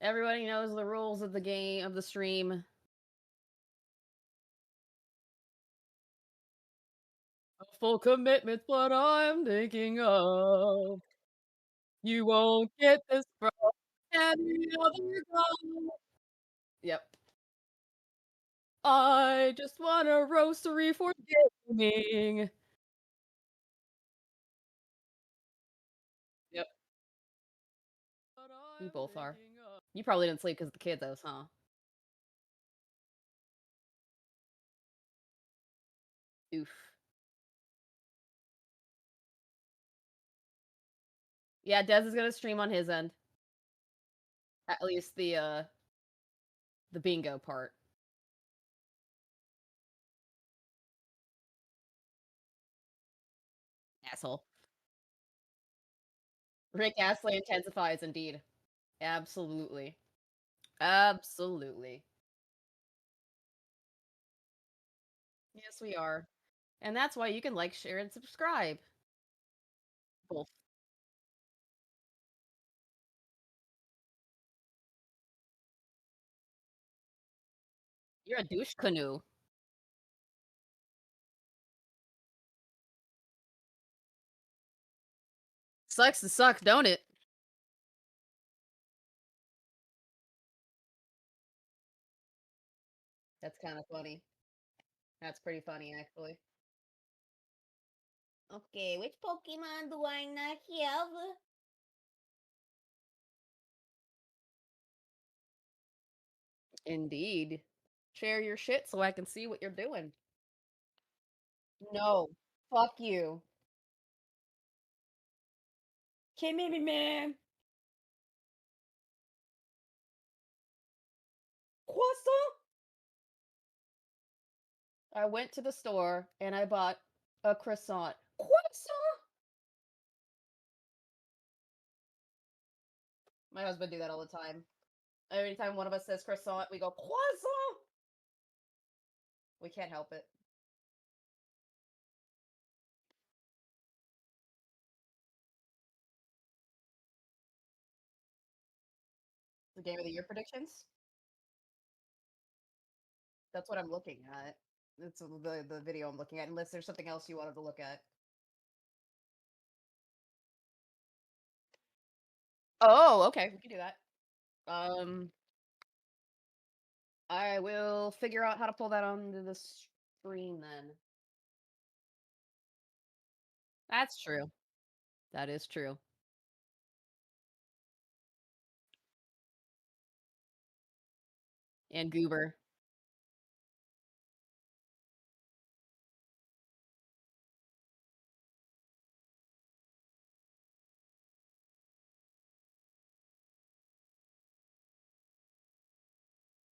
Everybody knows the rules of the game, of the stream. Full commitment's what I'm thinking of. You won't get this from any other guy. Yep. I just want a roastery for gaming. Yep. We both are. You probably didn't sleep because of the kiddos, huh? Oof. Yeah, Dez is gonna stream on his end. At least the bingo part. Asshole. Rick Astley intensifies indeed. Absolutely. Absolutely. Yes, we are. And that's why you can like, share, and subscribe. Both. You're a douche canoe. Sucks to suck, don't it? That's kind of funny. That's pretty funny, actually. Okay, which Pokemon do I not have? Indeed. Share your shit so I can see what you're doing. No. Fuck you. Kimmy man. Croissant? I went to the store and I bought a croissant. Croissant? My husband do that all the time. Every time one of us says croissant, we go croissant. We can't help it. The game of the year predictions. That's what I'm looking at. It's the video I'm looking at. Unless there's something else you wanted to look at. Oh, okay, we can do that. Um, I will figure out how to pull that onto the screen then. That's true. That is true. And Goober.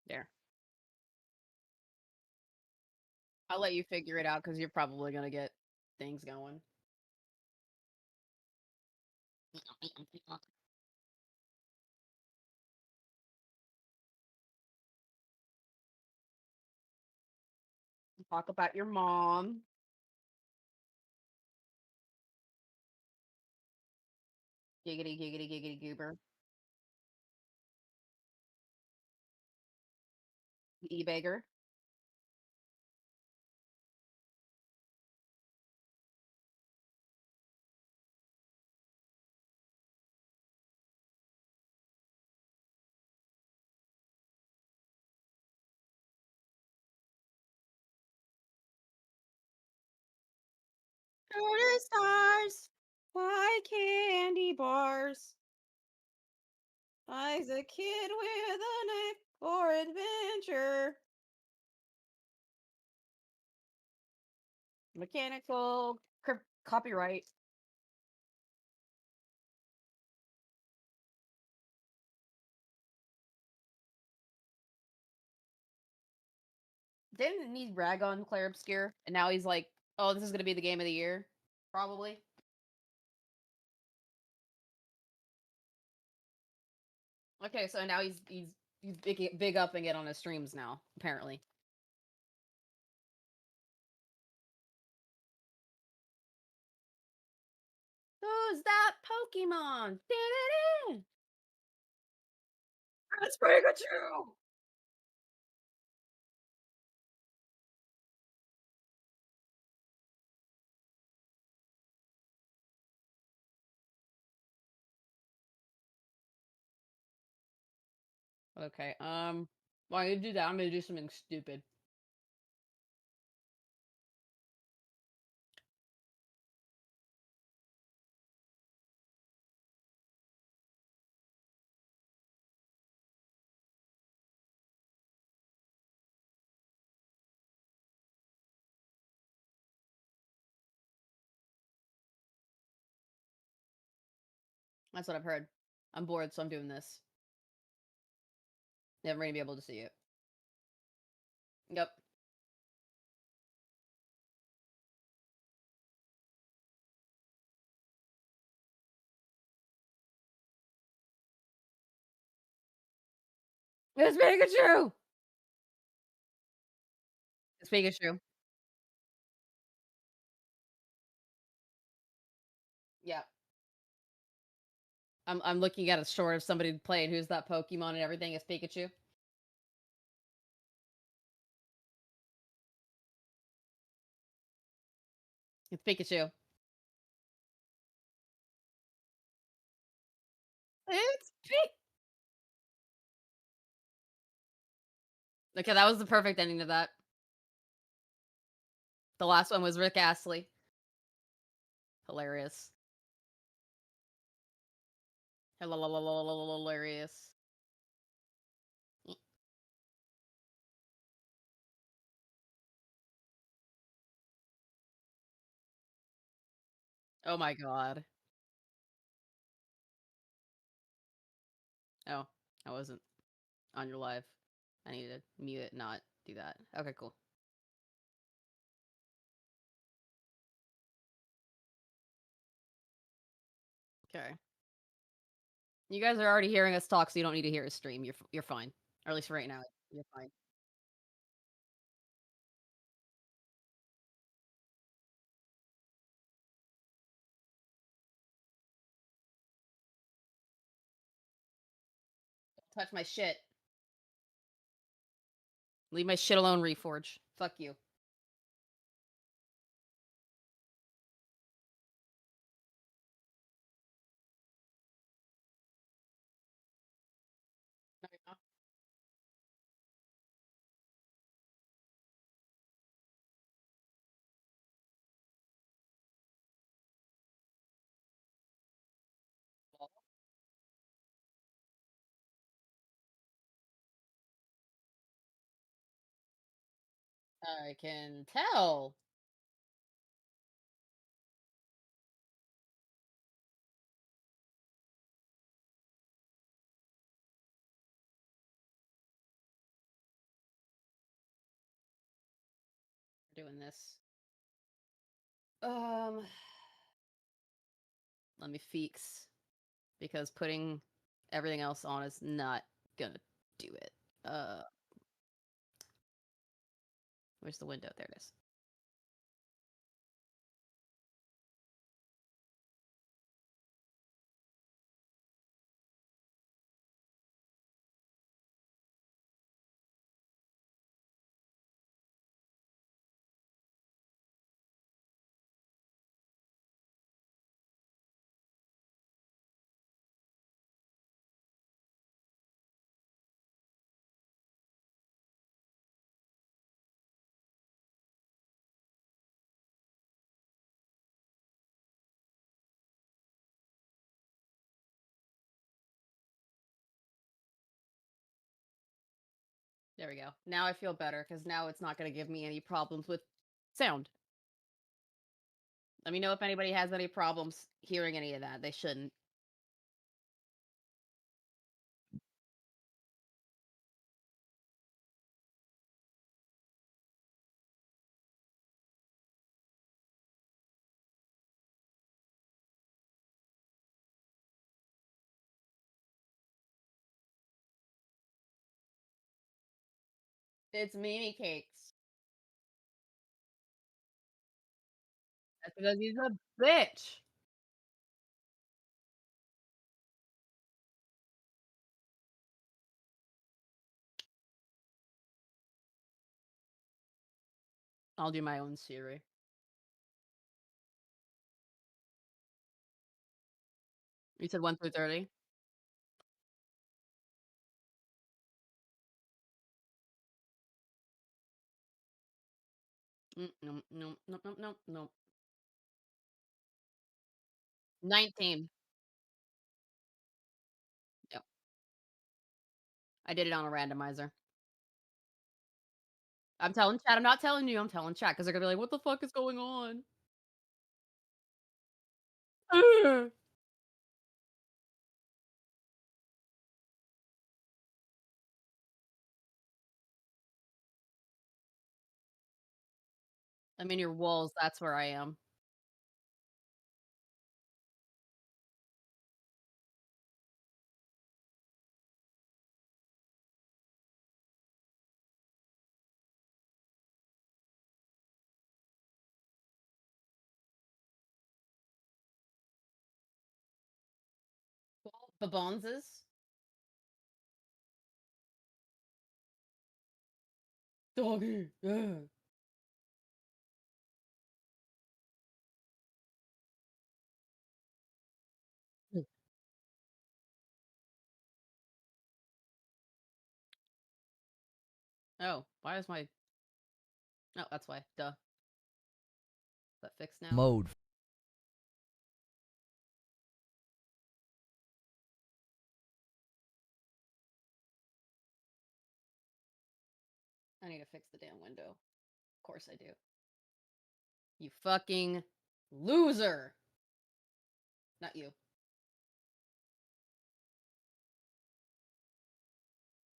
There. I'll let you figure it out because you're probably gonna get things going. Talk about your mom. Giggity, giggity, giggity, goober. E-bagger. Shooting stars. Why candy bars? I's a kid with a knack for adventure. Mechanical copyright. Didn't he rag on Claire Obscure? And now he's like, oh, this is gonna be the game of the year? Probably. Okay, so now he's big upping it on his streams now, apparently. Who's that Pokemon? Da-da-da! It's Pikachu! Okay, while you do that, I'm gonna do something stupid. That's what I've heard. I'm bored, so I'm doing this. Never gonna be able to see it. Yep. It's Pikachu! It's Pikachu. Yeah. I'm looking at a short of somebody playing who's that Pokemon and everything. It's Pikachu. It's Pikachu. It's Pi Okay, that was the perfect ending to that. The last one was Rick Astley. Hilarious. Hilarious. Oh my god. Oh, I wasn't on your live. I need to mute it, not do that. Okay, cool. Okay. You guys are already hearing us talk, so you don't need to hear us stream. You're fine. Or at least right now, you're fine. Don't touch my shit. Leave my shit alone, Reforge. Fuck you. No, you're not. I can tell. We're doing this. Um, Let me fix because putting everything else on is not gonna do it. Where's the window? There it is. There we go. Now I feel better because now it's not gonna give me any problems with sound. Let me know if anybody has any problems hearing any of that. They shouldn't. It's Mimi Cakes. That's because he's a bitch. I'll do my own Siri. You said 1 through 30? No, no, no, no, no, no. 19. Yep. I did it on a randomizer. I'm telling chat. I'm not telling you. I'm telling chat because they're gonna be like, "What the fuck is going on?" I'm in your walls. That's where I am. Well, Babonzes. Doggy. Yeah. Oh, why is my? Oh, that's why. Duh. Is that fixed now? Mode. I need to fix the damn window. Of course I do. You fucking loser. Not you.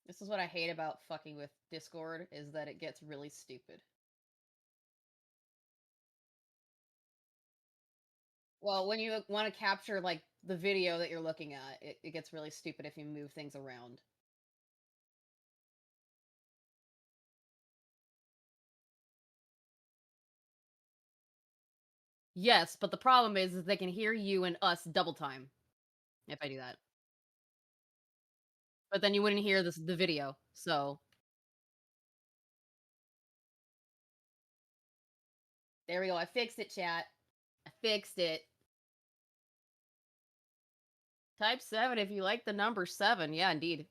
This is what I hate about fucking with Discord is that it gets really stupid. Well, when you want to capture like the video that you're looking at, it gets really stupid if you move things around. Yes, but the problem is they can hear you and us double time if I do that. But then you wouldn't hear the video. So there we go. I fixed it, chat. I fixed it. Type 7 if you like the number 7. Yeah, indeed.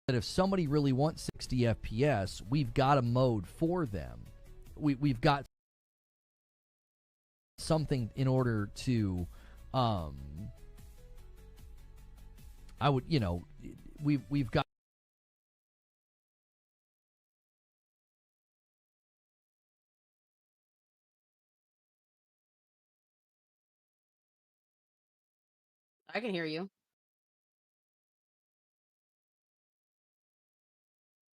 That if somebody really wants 60 FPS, we've got a mode for them. We've got something in order to, I would, we've got. I can hear you.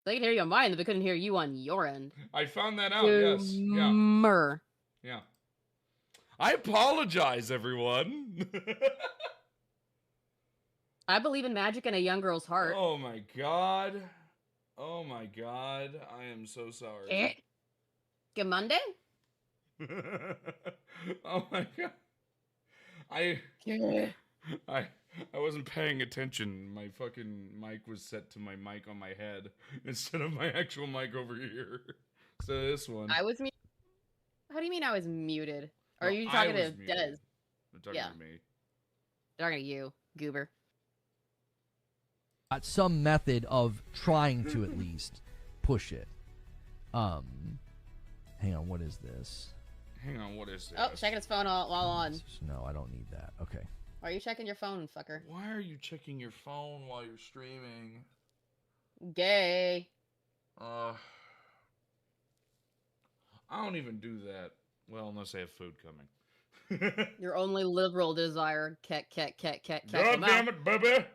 They can hear you on mine, but they couldn't hear you on your end. I found that out, yes. Yeah. Boomer. Yeah. I apologize, everyone. I believe in magic in a young girl's heart. Oh my god. Oh my god. I am so sorry. Good Monday? Oh my god. I wasn't paying attention. My fucking mic was set to my mic on my head instead of my actual mic over here. So this one. I was muted. How do you mean I was muted? Or No, are you talking to muted. Dez? I'm talking to me. They're talking to you, goober. Got some method of trying to at least push it. Hang on, what is this? Hang on, what is this? Oh, checking his phone while on. No, I don't need that. Okay. Are you checking your phone, fucker? Why are you checking your phone while you're streaming? Gay. I don't even do that. Well, unless I have food coming. Your only liberal desire. Cat. God damn it, baby!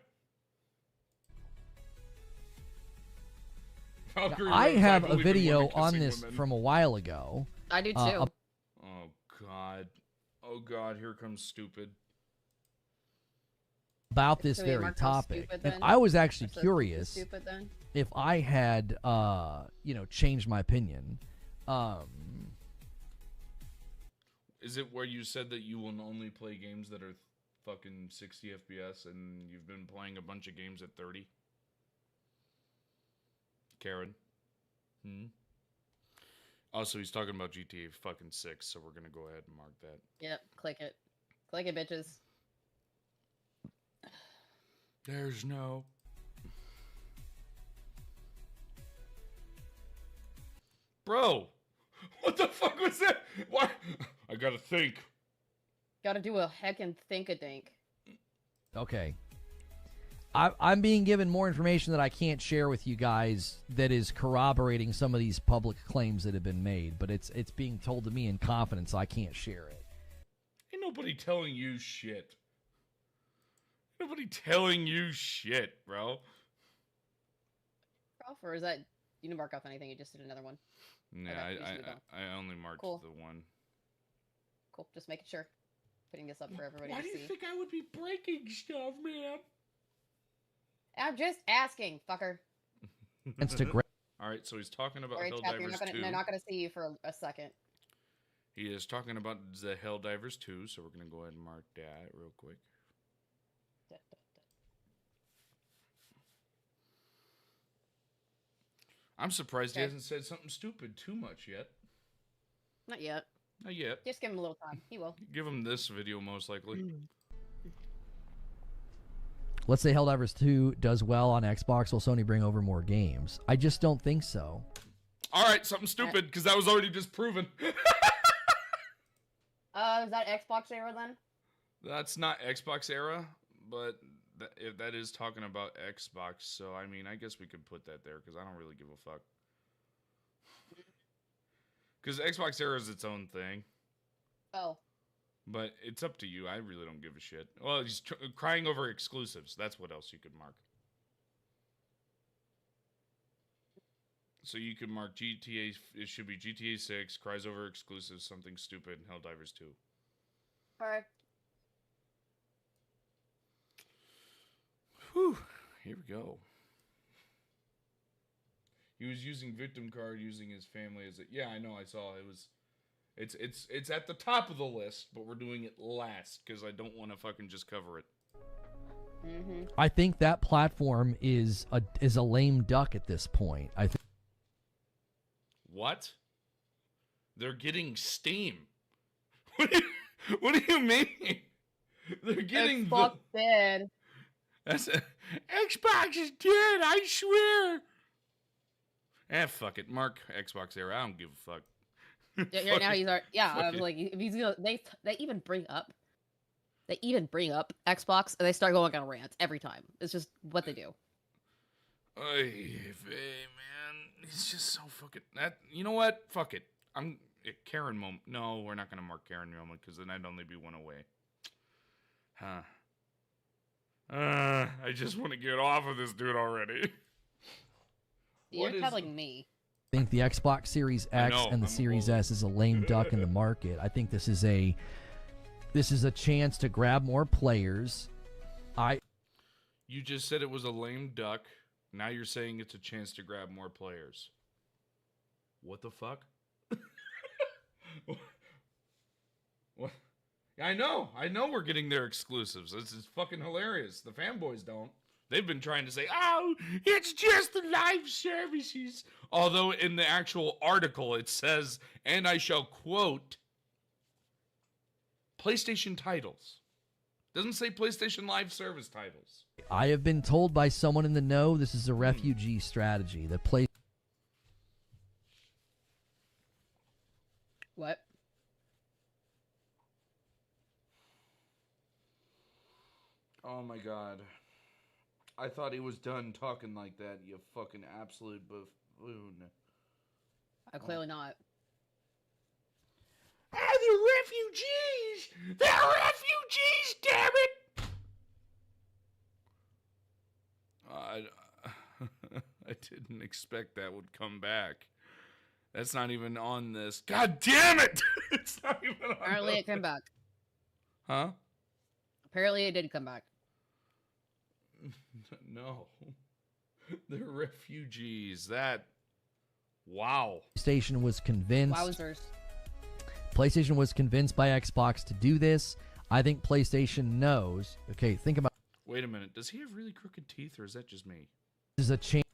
I have a video on this from a while ago. I do too. Oh god. Oh god, here comes stupid. About this very topic. And I was actually curious if I had, changed my opinion. Is it where you said that you will only play games that are fucking 60 FPS and you've been playing a bunch of games at 30? Karen. Also, he's talking about GTA fucking 6, so we're gonna go ahead and mark that. Yep, click it. Click it, bitches. There's no... Bro! What the fuck was that? Why? I gotta think. Gotta do a heckin' think-a-dink. Okay. I'm being given more information that I can't share with you guys that is corroborating some of these public claims that have been made, but it's being told to me in confidence, so I can't share it. Ain't nobody telling you shit. Nobody telling you shit, bro. Ralph, or is that... You didn't mark off anything, you just did another one. Yeah, okay, I only marked the one. Cool, just making sure. Putting this up for everybody to see. Why do you think I would be breaking stuff, man? I'm just asking, fucker. Instagram. Alright, so he's talking about Sorry, Helldivers 2. They're not going to see you for a second. He is talking about the Helldivers 2, so we're going to go ahead and mark that real quick. I'm surprised he hasn't said something stupid too much yet. Not yet. Not yet. Just give him a little time. He will. Give him this video, most likely. Let's say Helldivers 2 does well on Xbox. Will Sony bring over more games? I just don't think so. All right, something stupid, because that was already just proven. Is that Xbox era then? That's not Xbox era, but if that is talking about Xbox, so I mean, I guess we could put that there, because I don't really give a fuck. Because Xbox era is its own thing. Oh. But it's up to you. I really don't give a shit. Well, he's crying over exclusives. That's what else you could mark. So you could mark GTA. It should be GTA 6, cries over exclusives, something stupid, and Helldivers 2. Alright. Whew. Here we go. He was using victim card, using his family as a... Yeah, I know, I saw. It was... It's at the top of the list, but we're doing it last, because I don't want to fucking just cover it. Mm-hmm. I think that platform is a lame duck at this point. I think. What? They're getting Steam. What do you mean? They're getting Xbox dead. Xbox is dead, I swear. Fuck it. Mark Xbox era. I don't give a fuck. Yeah, now he's I'm like, if he's gonna, they even bring up Xbox and they start going on rants every time. It's just what they do. Hey man, he's just so fucking that. You know what? Fuck it. Karen moment. No, we're not gonna mark Karen moment because then I'd only be one away. Huh. I just want to get off of this dude already. You're telling me. I think the Xbox Series X and the Series S is a lame duck in the market. I think this is a chance to grab more players. You just said it was a lame duck. Now you're saying it's a chance to grab more players. What the fuck? What? I know we're getting their exclusives. This is fucking hilarious. The fanboys don't. They've been trying to say, oh, it's just the live services. Although in the actual article it says, and I shall quote, PlayStation titles. Doesn't say PlayStation Live service titles. I have been told by someone in the know this is a refugee strategy. That What? Oh my god. I thought he was done talking like that, you fucking absolute buffoon. Clearly not. Ah, they're refugees! They're refugees, damn it! I didn't expect that would come back. That's not even on this. God damn it! It's not even on Apparently it came back. Huh? Apparently it did come back. No. They're refugees. Wow. PlayStation was convinced. Wowzers. PlayStation was convinced by Xbox to do this. I think PlayStation knows. Okay, think about. Wait a minute. Does he have really crooked teeth, or is that just me? This is a chance.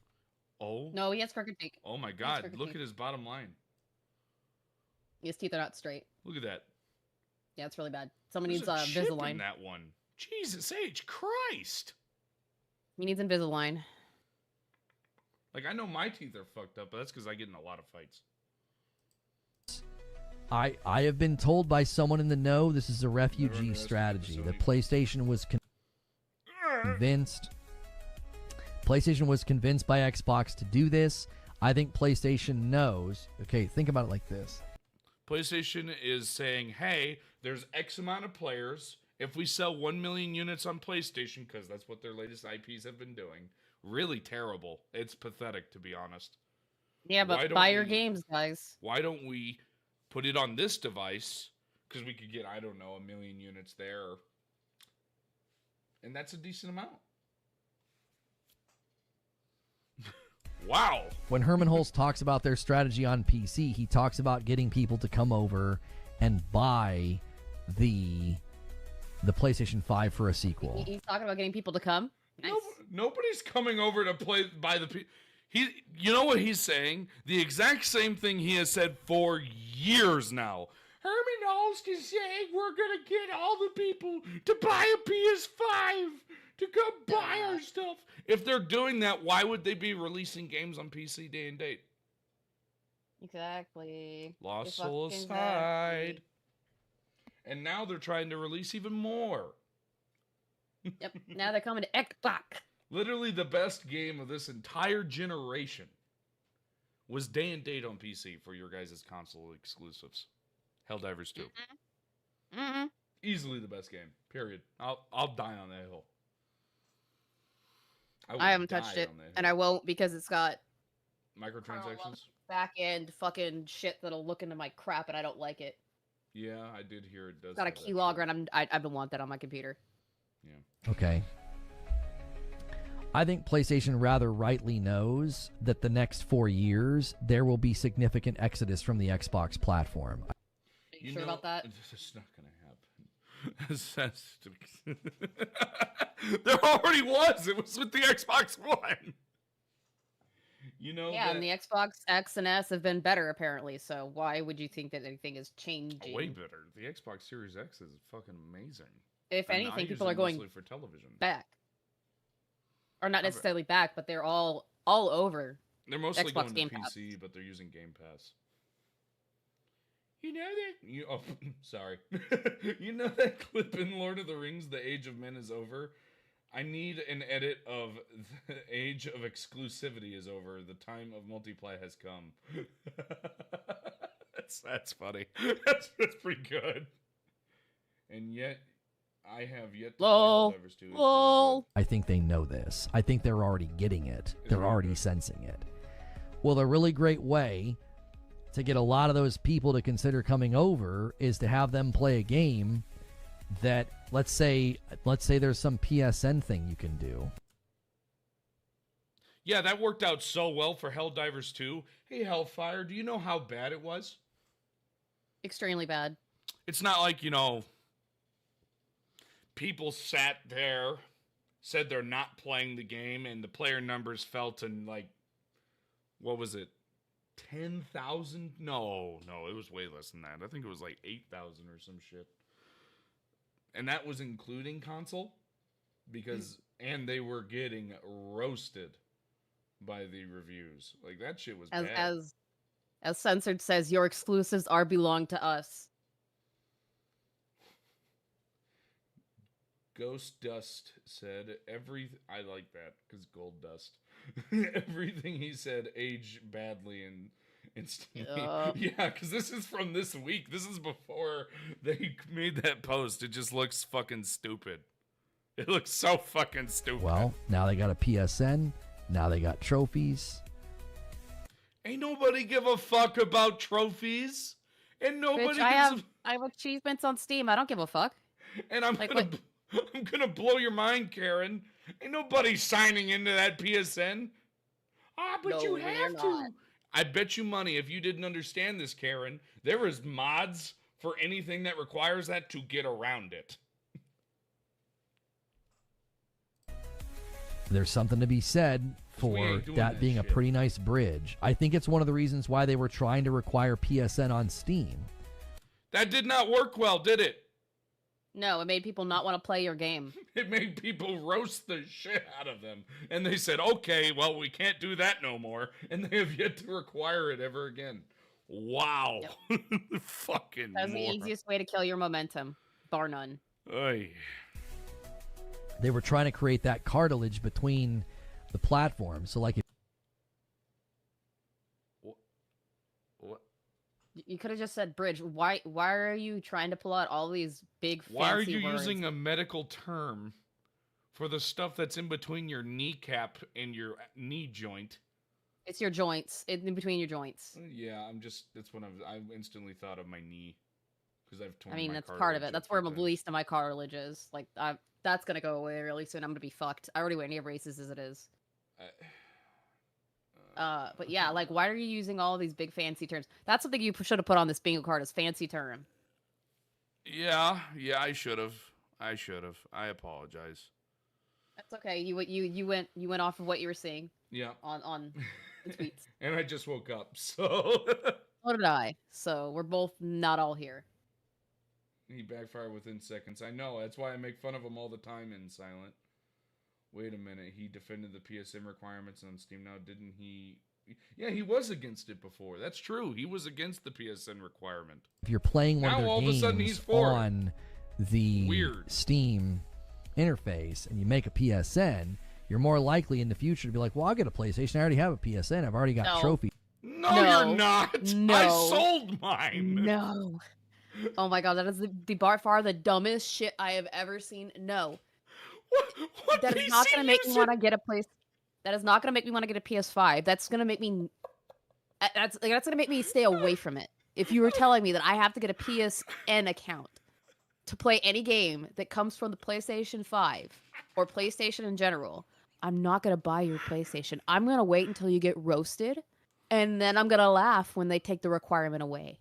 Oh. No, he has crooked teeth. Oh my He has God! crooked Look teeth. at his bottom line. His teeth are not straight. Look at that. Yeah, it's really bad. Someone There's needs a chip in Invisalign. that one. Jesus H. Christ! He needs Invisalign. Like, I know my teeth are fucked up, but that's because I get in a lot of fights. I have been told by someone in the know this is a refugee underestimate strategy. the The Sony. PlayStation was convinced. PlayStation was convinced by Xbox to do this. I think PlayStation knows. Okay, think about it like this. PlayStation is saying, hey, there's X amount of players. If we sell 1 million units on PlayStation, because that's what their latest IPs have been doing, really terrible. It's pathetic, to be honest. Yeah, Why but don't buy your we- games, guys. Why don't we put it on this device? Because we could get, I don't know, 1 million units there. And that's a decent amount. Wow. When Herman Hulst talks about their strategy on PC, he talks about getting people to come over and buy the PlayStation 5 for a sequel. He's talking about getting people to come. Nice. Nobody's coming over to play by the you know what he's saying? The exact same thing he has said for years now. Herman Hulst is saying we're gonna get all the people to buy a PS5 to come buy our stuff. If they're doing that, why would they be releasing games on PC day and date? Exactly. Lost You're Soul fucking aside. exactly. And now they're trying to release even more. Yep. Now they're coming to Xbox. Literally the best game of this entire generation was day and date on PC for your guys' console exclusives. Helldivers 2. Mm-hmm. Easily the best game. Period. I'll die on that hill. will I haven't die touched it, on that and I won't because it's got microtransactions. back end fucking shit that'll look into my crap, and I don't like it. Yeah, I did hear it does. It's got a have that keylogger, shit. and I don't want that on my computer. Yeah. Okay. I think PlayStation rather rightly knows that the next 4 years there will be significant exodus from the Xbox platform. Are you sure about that? It's not going to happen. There already was. It was with the Xbox One. You know. Yeah, and the Xbox X and S have been better apparently. So why would you think that anything is changing? way better. The Xbox Series X is fucking amazing. If And I anything, use people it are going mostly for television. back, or not but- necessarily back, but they're all over. They're mostly Xbox going to Game Pass. PC, but they're using Game Pass. You know that? Oh, sorry. You know that clip in Lord of the Rings, The Age of Men is over? I need an edit of The Age of Exclusivity is over. The time of multiply has come. That's funny. That's pretty good. And yet, I have yet to Lol. play Helldivers 2. It's really Lol. I think they know this. I think they're already getting it. Is They're it already good? sensing it. Well, a really great way to get a lot of those people to consider coming over is to have them play a game that, let's say there's some PSN thing you can do. Yeah, that worked out so well for Helldivers 2. Hey, Hellfire, do you know how bad it was? Extremely bad. It's not like, people sat there, said they're not playing the game, and the player numbers fell to, what was it? 10,000? No, it was way less than that. I think it was like 8,000 or some shit. And that was including console, and they were getting roasted by the reviews. Like, that shit was bad. As Censored says, your exclusives belong to us. Ghost Dust said I like that because Gold Dust. Everything he said aged badly and instantly. Yup. Yeah, because this is from this week. This is before they made that post. It just looks fucking stupid. It looks so fucking stupid. Well, now they got a PSN. Now they got trophies. Ain't nobody give a fuck about trophies, and nobody. Bitch, I have achievements on Steam. I don't give a fuck. And I'm gonna blow your mind, Karen. Ain't nobody signing into that PSN. But No, you they're have to. not. I bet you money, if you didn't understand this, Karen, there is mods for anything that requires that to get around it. There's something to be said for ain't doing that that being a shit. pretty nice bridge. I think it's one of the reasons why they were trying to require PSN on Steam. That did not work well, did it? No, it made people not want to play your game. It made people roast the shit out of them. And they said, okay, well, we can't do that no more. And they have yet to require it ever again. Wow. Fucking That's the moron. easiest way to kill your momentum, bar none. Oy. They were trying to create that cartilage between the platforms. So, like, if What? You could have just said bridge. Why are you trying to pull out all these big fancy Why are you words? using a medical term for the stuff that's in between your kneecap and your knee joint? It's your joints. In between your joints. Yeah, that's when I instantly thought of my knee. Because I've torn I mean, my that's part of cartilage it. a That's few where times. the least of my cartilage is. Like, that's gonna go away really soon. I'm gonna be fucked. I already wear knee braces as it is. But yeah, like, why are you using all these big fancy terms? That's something you should have put on this bingo card as fancy term. Yeah, I should have. I apologize. That's okay. You went off of what you were seeing Yeah. on the tweets. And I just woke up, so So did I. So we're both not all here. he backfired within seconds. I know. That's why I make fun of him all the time in Silent. Wait a minute. He defended the PSN requirements on Steam now, didn't he? Yeah, he was against it before. That's true. He was against the PSN requirement. you're playing one Now of their all of a sudden he's games for it. on the Weird. Steam interface and you make a PSN, you're more likely in the future to be like, well, I'll get a PlayStation. I already have a PSN. I've already got No. trophies. No, No. you're not. No. I sold mine. No. Oh my god, that is the by far the dumbest shit I have ever seen. No. What That is not PC gonna make me user- want to get a place. That is not gonna make me want to get a PS5. That's gonna make me. That's gonna make me stay away from it. If you were telling me that I have to get a PSN account to play any game that comes from the PlayStation 5 or PlayStation in general, I'm not gonna buy your PlayStation. I'm gonna wait until you get roasted, and then I'm gonna laugh when they take the requirement away.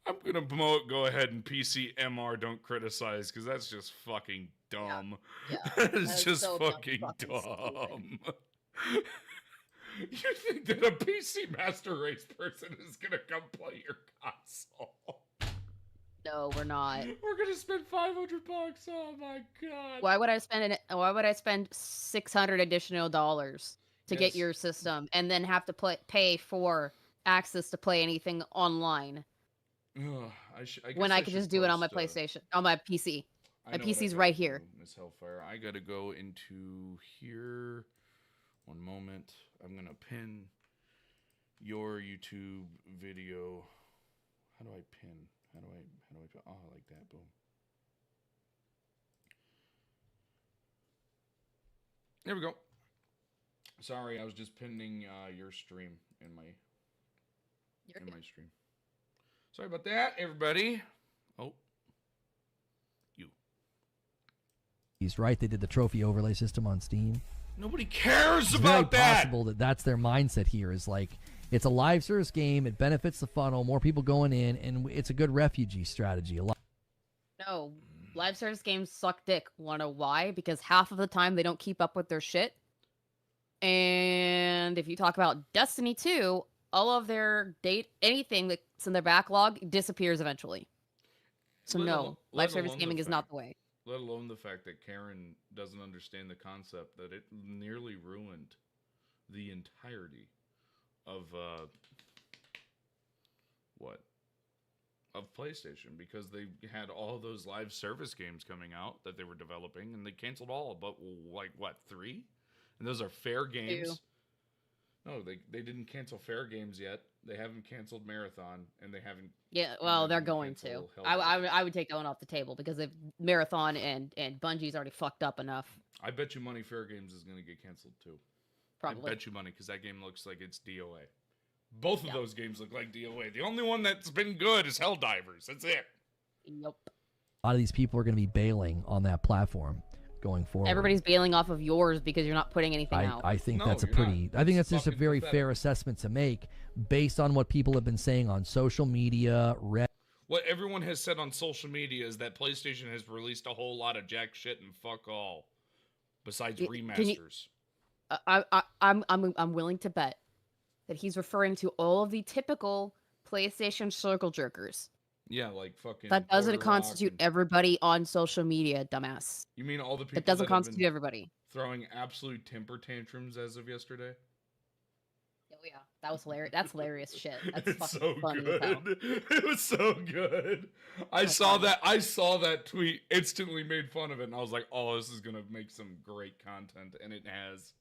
I'm gonna promote. Go ahead and PC MR. Don't criticize because that's just fucking dumb. Yeah, It's is just so fucking fucking dumb. You think that a PC Master Race person is gonna come play your console? No, we're not. We're gonna spend $500. Oh my god! Why would I spend $600 additional dollars to get Yes. your system and then have to pay for access to play anything online Ugh, when I could just do it on my post, PlayStation, on my PC? I My know what I PC's gotta right do, here. Miss Hellfire. I gotta go into here. One moment. I'm gonna pin your YouTube video. How do I pin? How do I pin? Oh, like that. Boom. There we go. Sorry, I was just pinning your stream in my You're in good. my stream. Sorry about that, everybody. Oh, you. He's right. They did the trophy overlay system on Steam. Nobody cares It's very about that. possible that that's their mindset here is like, it's a live service game. It benefits the funnel, more people going in, and it's a good refugee strategy. A lot. No, live service games suck dick. Wanna know why? Because half of the time they don't keep up with their shit. And if you talk about Destiny 2, all of their anything that's in their backlog disappears eventually. So Let no, alone- live let service alone gaming the is not fact- the way. Let alone the fact that Karen doesn't understand the concept that it nearly ruined the entirety of what? Of PlayStation, because they had all those live service games coming out that they were developing, and they canceled all but like what, 3? And those are fair games. 2. No, they didn't cancel fair games yet. They haven't canceled Marathon, and they haven't. Yeah, well, then they're we going to. cancel I Hellfire. would take that one off the table because if Marathon and Bungie's already fucked up enough, I bet you money Fair Games is going to get canceled too. probably. I bet you money because that game looks like it's DOA. Both of Yeah. those games look like DOA. The only one that's been good is Helldivers. That's it. Yep. A lot of these people are going to be bailing on that platform going forward. Everybody's bailing off of yours because you're not putting anything out. I think No, that's a you're not. pretty. I think It's that's just a fucking very pathetic. fair assessment to make based on what people have been saying on social media. What everyone has said on social media is that PlayStation has released a whole lot of jack shit and fuck all, besides Can you- remasters. I'm willing to bet that he's referring to all of the typical PlayStation circle jerkers. Yeah, like fucking. That doesn't Porter constitute Rock everybody on social media, dumbass. You mean all the people That doesn't that have constitute been everybody. throwing absolute temper tantrums as of yesterday? Oh yeah, that was hilarious. That's hilarious shit. That's It's fucking so funny as hell. good. It was so good. I That's saw funny. that. I saw that tweet. Instantly made fun of it, and I was like, "Oh, this is gonna make some great content," and it has.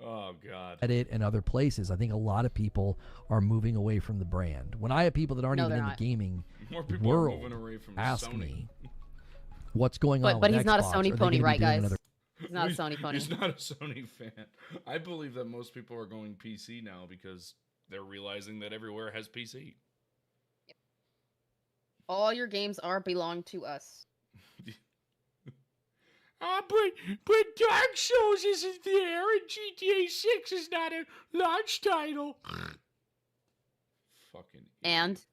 Oh God. Reddit and other places, I think a lot of people are moving away from the brand. When I have people that aren't No, even they're in not. the gaming More people world are moving away from ask Sony. me what's going on But with he's not a Xbox. Are Sony they pony, gonna be right, doing guys? another- He's not a Sony pony. He's not a Sony fan. I believe that most people are going PC now because they're realizing that everywhere has PC. All your games belong to us. But Dark Souls isn't there, and GTA 6 is not a launch title. Fucking. And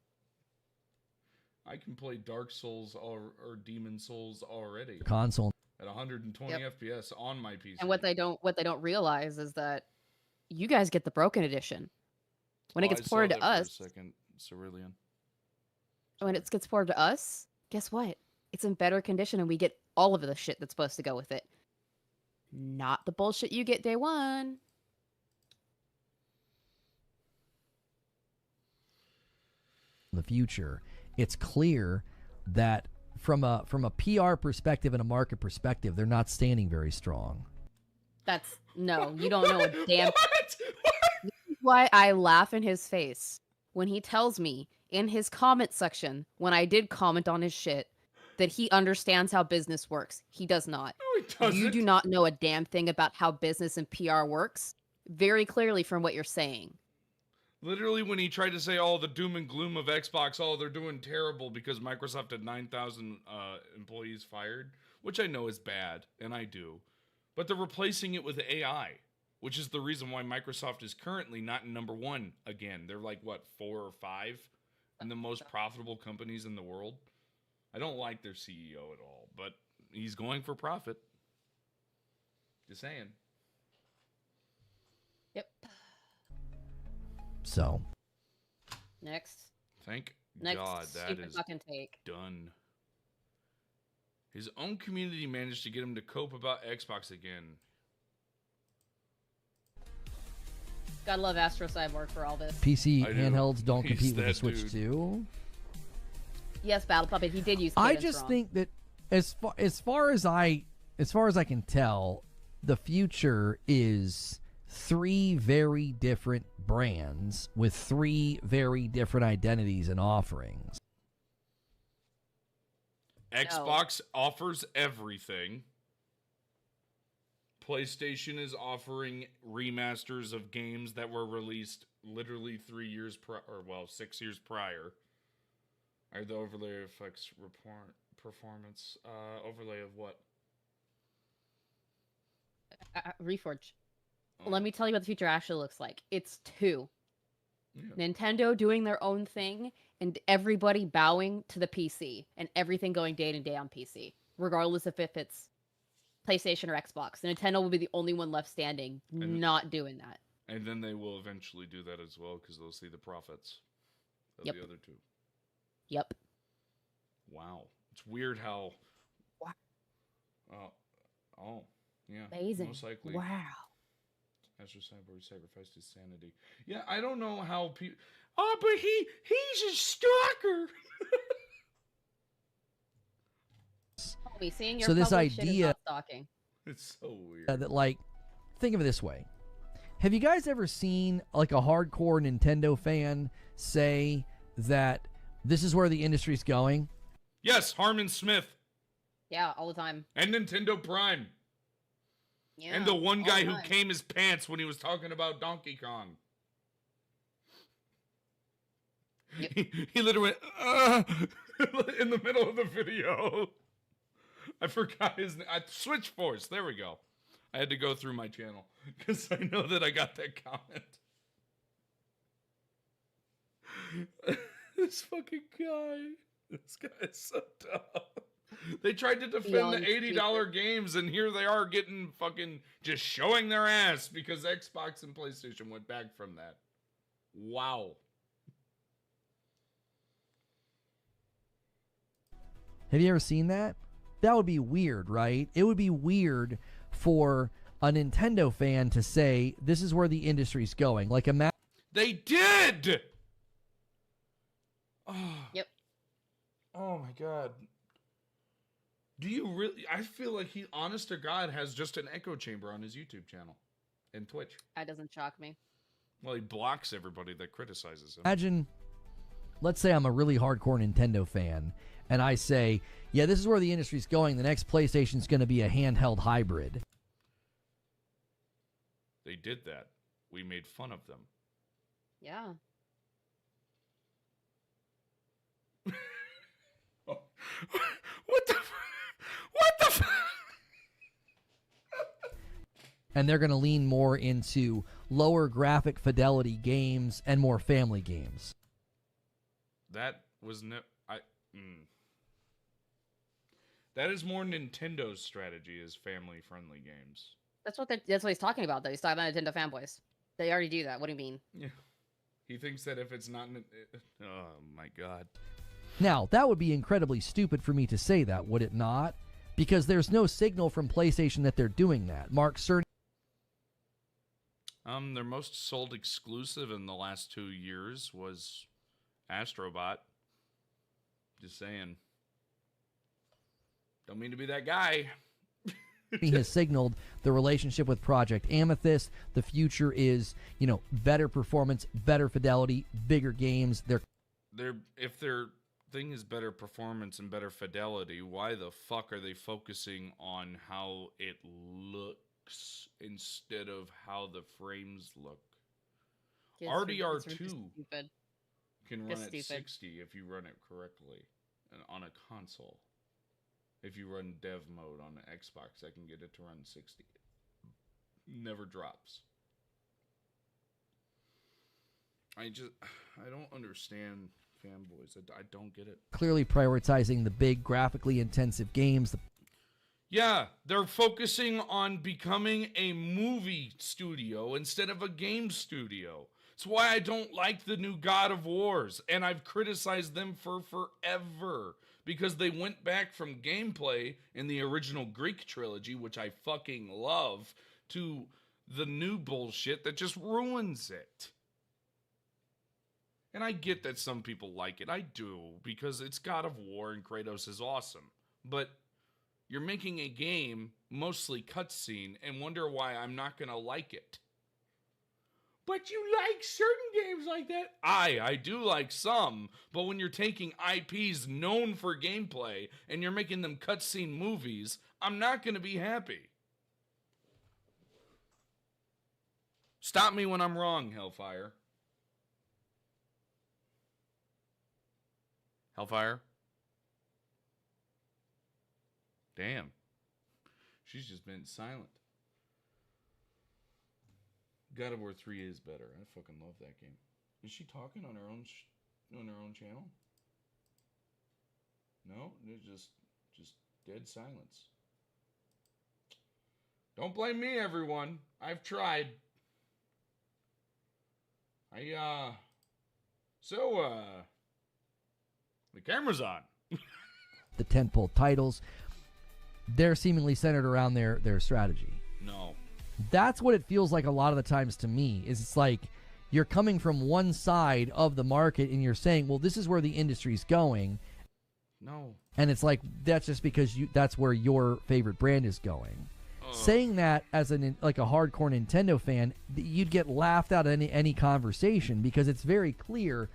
I can play Dark Souls or Demon Souls already console. at 120 FPS on my PC. what they don't realize is that you guys get the broken edition. When it gets ported to us, For a second, Cerulean. when it gets ported to us, guess what? It's in better condition, and we get all of the shit that's supposed to go with it. Not the bullshit you get day one. In the future, it's clear that from a PR perspective and a market perspective, they're not standing very strong. That's no, you don't know a damn. What? Why I laugh in his face when he tells me in his comment section when I did comment on his shit that he understands how business works. He does not. No, he doesn't. You do not know a damn thing about how business and PR works. Very clearly from what you're saying. Literally, when he tried to say all the doom and gloom of Xbox, oh, they're doing terrible because Microsoft had 9,000 employees fired, which I know is bad, and I do. But they're replacing it with AI, which is the reason why Microsoft is currently not in number one again. They're like, what, 4 or 5 in the most profitable companies in the world? I don't like their CEO at all, but he's going for profit. Just saying. Yep. So, Next Thank God that stupid is fucking take. done. His own community managed to get him to cope about Xbox again. Gotta love Astro Cyborg for all this. PC I do. handhelds don't He's compete with the that Switch dude. 2. Yes, Battle Puppet. He did use. I cadence just wrong. think that as far as I can tell, the future is 3 very different brands with 3 very different identities and offerings. Xbox offers everything. PlayStation is offering remasters of games that were released literally 3 years 6 years prior. Are the overlay effects report performance overlay of what? Reforge. Oh, Let me tell you what the future actually looks like. It's 2. yeah. Nintendo doing their own thing, and everybody bowing to the PC, and everything going day to day on PC, regardless if it's PlayStation or Xbox. Nintendo will be the only one left standing, not doing that. And then they will eventually do that as well because they'll see the profits of Yep. the other two. Yep. Wow. It's weird how. Wow. Oh, yeah. Amazing. Most likely. Wow. Astro Cyborg sacrificed his sanity. Yeah, I don't know how people. Oh, but he's a stalker. Homie, seeing your So this public shit is idea- not stalking. It's so weird. That, like, think of it this way. Have you guys ever seen, like, a hardcore Nintendo fan say that this is where the industry's going? Yes, Harmon Smith Yeah, all the time. and Nintendo Prime. Yeah, And the one all guy the who time. came his pants when he was talking about Donkey Kong. Yep. He literally went, in the middle of the video. I forgot his name. Switch Force. There we go. I had to go through my channel because I know that I got that comment. This fucking guy. This guy is so dumb. They tried to defend Beyond the $80 games, and here they are getting fucking just showing their ass because Xbox and PlayStation went back from that. Wow. Have you ever seen that? That would be weird, right? It would be weird for a Nintendo fan to say, this is where the industry's going. Like, imagine. They did! Oh. Yep. Oh my god. Do you really? I feel like he, honest to God, has just an echo chamber on his YouTube channel and Twitch. That doesn't shock me. Well, he blocks everybody that criticizes him. Imagine, let's say I'm a really hardcore Nintendo fan, and I say, yeah, this is where the industry's going. The next PlayStation's going to be a handheld hybrid. They did that. We made fun of them. Yeah. Oh. What the? What the? And they're going to lean more into lower graphic fidelity games and more family games. That was That is more Nintendo's strategy, is family-friendly games. That's what he's talking about, though. He's talking about Nintendo fanboys. They already do that. What do you mean? Yeah. He thinks that if it's not... Oh, my God. Now, that would be incredibly stupid for me to say that, would it not? Because there's no signal from PlayStation that they're doing that. Mark Cerny... Their most sold exclusive in the last 2 years was Astrobot. Just saying. Don't mean to be that guy. He has signaled the relationship with Project Amethyst. The future is, better performance, better fidelity, bigger games. If their thing is better performance and better fidelity, why the fuck are they focusing on how it looks instead of how the frames look? RDR2 can run at 60 if you run it correctly on a console. If you run dev mode on the Xbox, I can get it to run 60. Never drops. I don't understand fanboys. I don't get it. Clearly prioritizing the big graphically intensive games. Yeah, they're focusing on becoming a movie studio instead of a game studio. It's why I don't like the new God of Wars, and I've criticized them for forever. Because they went back from gameplay in the original Greek trilogy, which I fucking love, to the new bullshit that just ruins it. And I get that some people like it. I do, because it's God of War and Kratos is awesome. But you're making a game, mostly cutscene, and wonder why I'm not going to like it. But you like certain games like that. I do like some, but when you're taking IPs known for gameplay and you're making them cutscene movies, I'm not going to be happy. Stop me when I'm wrong, Hellfire. Hellfire? Damn. She's just been silent. God of War 3 is better. I fucking love that game. Is she talking on her own channel? No, there's just dead silence. Don't blame me, everyone. I've tried. The camera's on. The tentpole titles, they're seemingly centered around their strategy. No. That's what it feels like a lot of the times to me, is it's like you're coming from one side of the market and you're saying, well, this is where the industry's going. No. And it's like, that's just because that's where your favorite brand is going. Saying that as a hardcore Nintendo fan, you'd get laughed out of any conversation because it's very clear.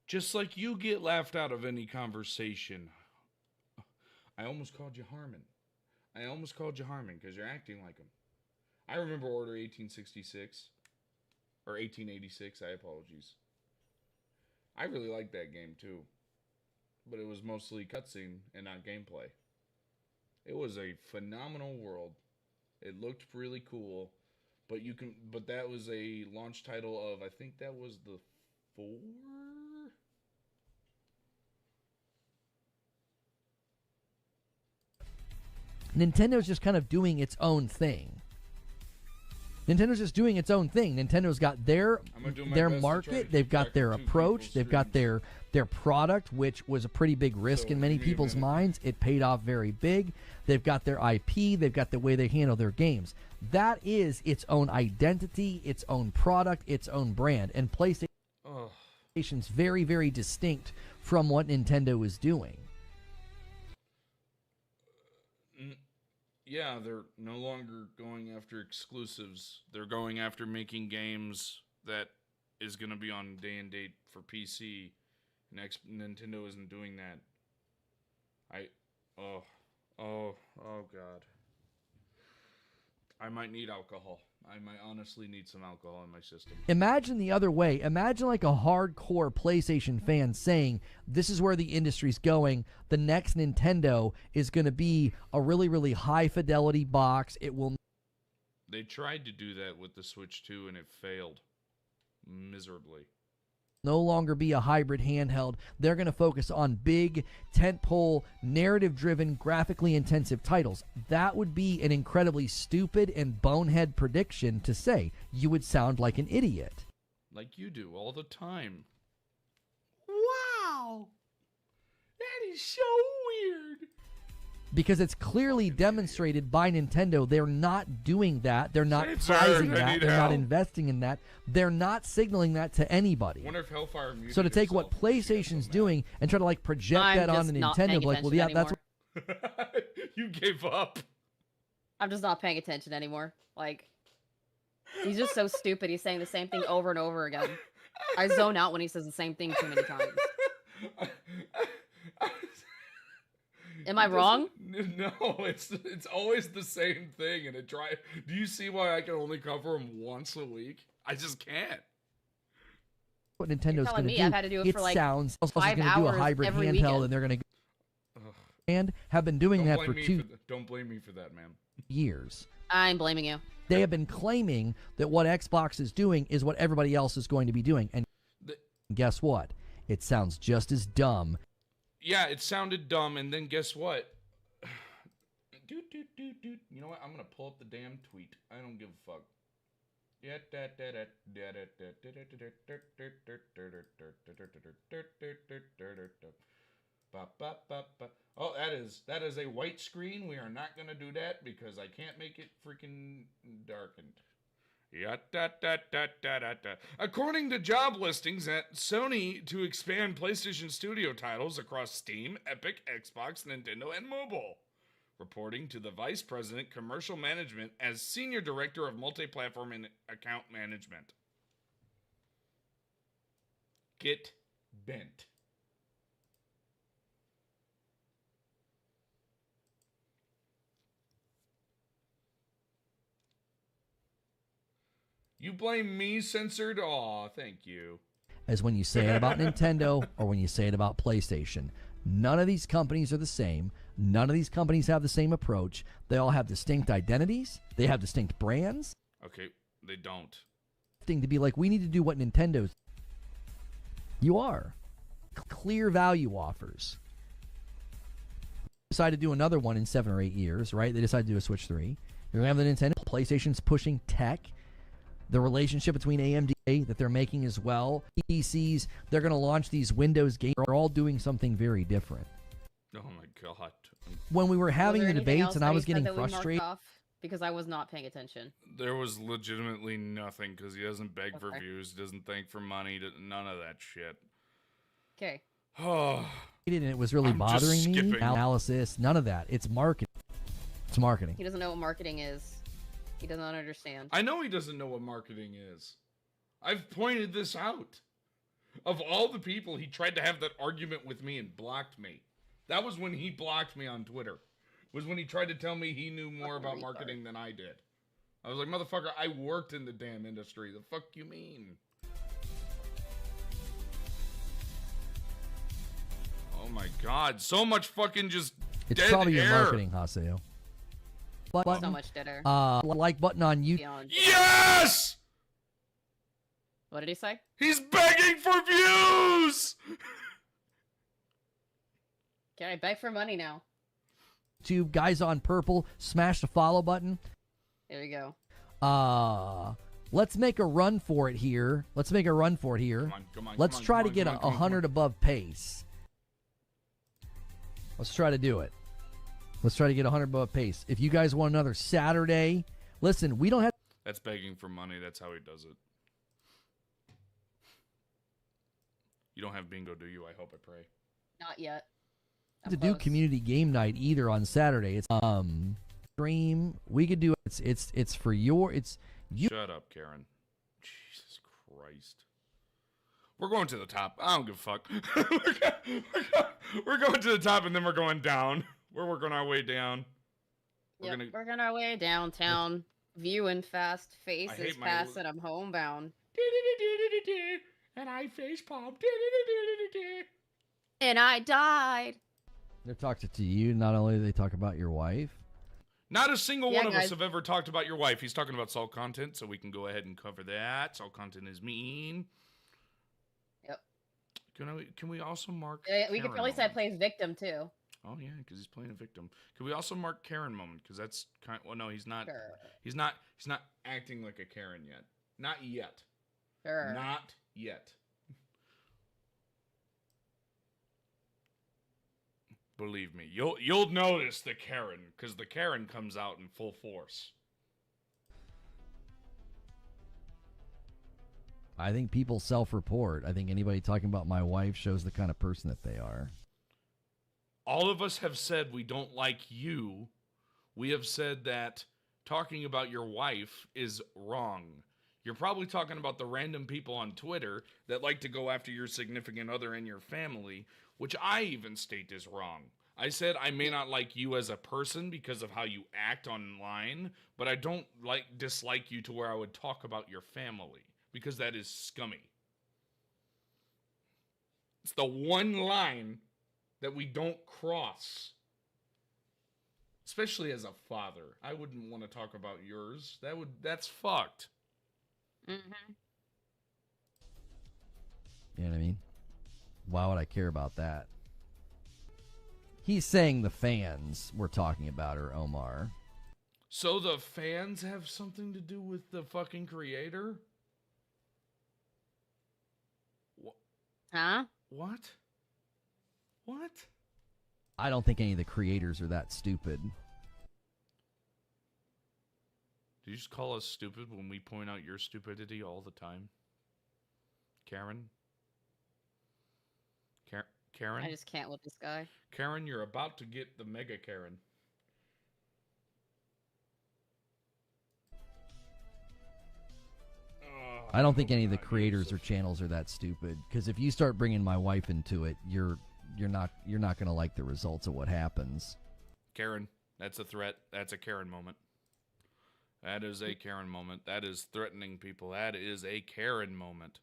Just like you get laughed out of any conversation. I almost called you Harmon. Because you're acting like him. I remember Order 1866. Or 1886, I apologize. I really liked that game too. But it was mostly cutscene and not gameplay. It was a phenomenal world. It looked really cool. But that was a launch title of, I think that was the 4? 4 Nintendo's just kind of doing its own thing. Nintendo's just doing its own thing. Nintendo's got their market, they've got their approach, they've got their product, which was a pretty big risk in many people's minds. It paid off very big. They've got their IP, they've got the way they handle their games. That is its own identity, its own product, its own brand. And PlayStation's very, very distinct from what Nintendo is doing. Yeah, they're no longer going after exclusives. They're going after making games that is going to be on day and date for PC. Nintendo isn't doing that. Oh God. I might need alcohol. I might honestly need some alcohol in my system. Imagine the other way. Imagine like a hardcore PlayStation fan saying, this is where the industry's going. The next Nintendo is going to be a really, really high fidelity box. It will. They tried to do that with the Switch 2 and it failed miserably. No longer be a hybrid handheld. They're going to focus on big, tentpole, narrative-driven, graphically intensive titles. That would be an incredibly stupid and bonehead prediction to say. You would sound like an idiot. Like you do all the time. Wow! That is so weird. Because it's clearly demonstrated by Nintendo. They're not doing that. They're not prizing that. They're not investing in that. They're not signaling that to anybody. Wonder if Hellfire muted so to take what PlayStation's doing and try to like project that onto Nintendo, like, well, yeah, that's what you gave up. I'm just not paying attention anymore. Like, he's just so stupid. He's saying the same thing over and over again. I zone out when he says the same thing too many times. Am I wrong? No, it's always the same thing, and it try. Do you see why I can only cover them once a week? I just can't. What Nintendo's going to do? I've had to do it for like sounds 5 hours do a hybrid handheld, weekend. And they're going to and have been doing that for don't blame me for that, man. Years. I'm blaming you. They have been claiming that what Xbox is doing is what everybody else is going to be doing, and guess what? It sounds just as dumb. Yeah, it sounded dumb, and then guess what? You know what? I'm gonna pull up the damn tweet. I don't give a fuck. Oh, that is a white screen. We are not gonna do that because I can't make it freaking darkened. According to job listings at Sony to expand PlayStation Studio titles across Steam, Epic, Xbox, Nintendo, and mobile. Reporting to the Vice President Commercial Management as Senior Director of Multi-Platform and Account Management. Get bent. You blame me, censored? Aw, thank you. As when you say it about Nintendo or when you say it about PlayStation. None of these companies are the same. None of these companies have the same approach. They all have distinct identities. They have distinct brands. Okay, they don't. To be like, we need to do what Nintendo's. You are. Clear value offers. Decide to do another one in 7 or 8 years, right? They decide to do a Switch 3. You're going to have the Nintendo. PlayStation's pushing tech. The relationship between AMD that they're making as well. PCs, they're going to launch these Windows games. They're all doing something very different. Oh my God. When we were having the debates and I was getting frustrated. Because I was not paying attention. There was legitimately nothing because he doesn't beg for views, doesn't thank for money, none of that shit. Okay. Oh. And it was really bothering me. Analysis, none of that. It's marketing. It's marketing. He doesn't know what marketing is. He does not understand. I know he doesn't know what marketing is. I've pointed this out. Of all the people, he tried to have that argument with me and blocked me. That was when he blocked me on Twitter. Was when he tried to tell me he knew more about marketing than I did. I was like, motherfucker, I worked in the damn industry. The fuck you mean? Oh my God. So much fucking just It's dead probably air. your marketing, Haseo. So much dead air. Like button on YouTube. Yes! What did he say? He's begging for views! Can I beg for money now? YouTube, guys on purple, smash the follow button. There you go. Let's make a run for it here. Let's Come try to on, get come on, come on, 100 above pace. Let's try to do it. Let's try to get 100 above pace. If you guys want another Saturday, listen, we don't have. That's begging for money. That's how he does it. You don't have bingo, do you? I hope, I pray. Not yet. I'm to do close. community game night either on Saturday. It's stream. We could do it's for your you. Shut up, Karen. Jesus Christ. We're going to the top. I don't give a fuck. We're going to the top and then we're going down. We're working our way down. We're working our way downtown. Viewing fast, hate faces my- pass, and I'm homebound. And I face palm. And I died. They're talking to you. Not only do they talk about your wife. Not a single Yeah, one of us guys. have ever talked about your wife. He's talking about salt content, so we can go ahead and cover that. Salt content is mean. Yep. Can we also mark? We could Karen probably say I moment? play victim too. Oh yeah, because he's playing a victim. Can we also mark Karen moment? Because that's kind. Well, no, he's not. Sure. He's not acting like a Karen yet. Not yet. Sure. Not yet. Believe me, you'll notice the Karen, because the Karen comes out in full force. I think people self-report. I think anybody talking about my wife shows the kind of person that they are. All of us have said we don't like you. We have said that talking about your wife is wrong. You're probably talking about the random people on Twitter that like to go after your significant other and your family, which I even state is wrong. I said I may not like you as a person because of how you act online, but I don't dislike you to where I would talk about your family, because that is scummy. It's the one line that we don't cross. Especially as a father. I wouldn't want to talk about yours. That's fucked. Mm-hmm. You know what I mean? Why would I care about that? He's saying the fans we're talking about are Omar. So the fans have something to do with the fucking creator? Huh? What? What? I don't think any of the creators are that stupid. Do you just call us stupid when we point out your stupidity all the time? Karen? Karen? I just can't with this guy. Karen, you're about to get the mega Karen. I don't think any of the creators or channels are that stupid. Because if you start bringing my wife into it, you're not going to like the results of what happens. Karen, that's a threat. That's a Karen moment. That is a Karen moment. That is threatening people. That is a Karen moment.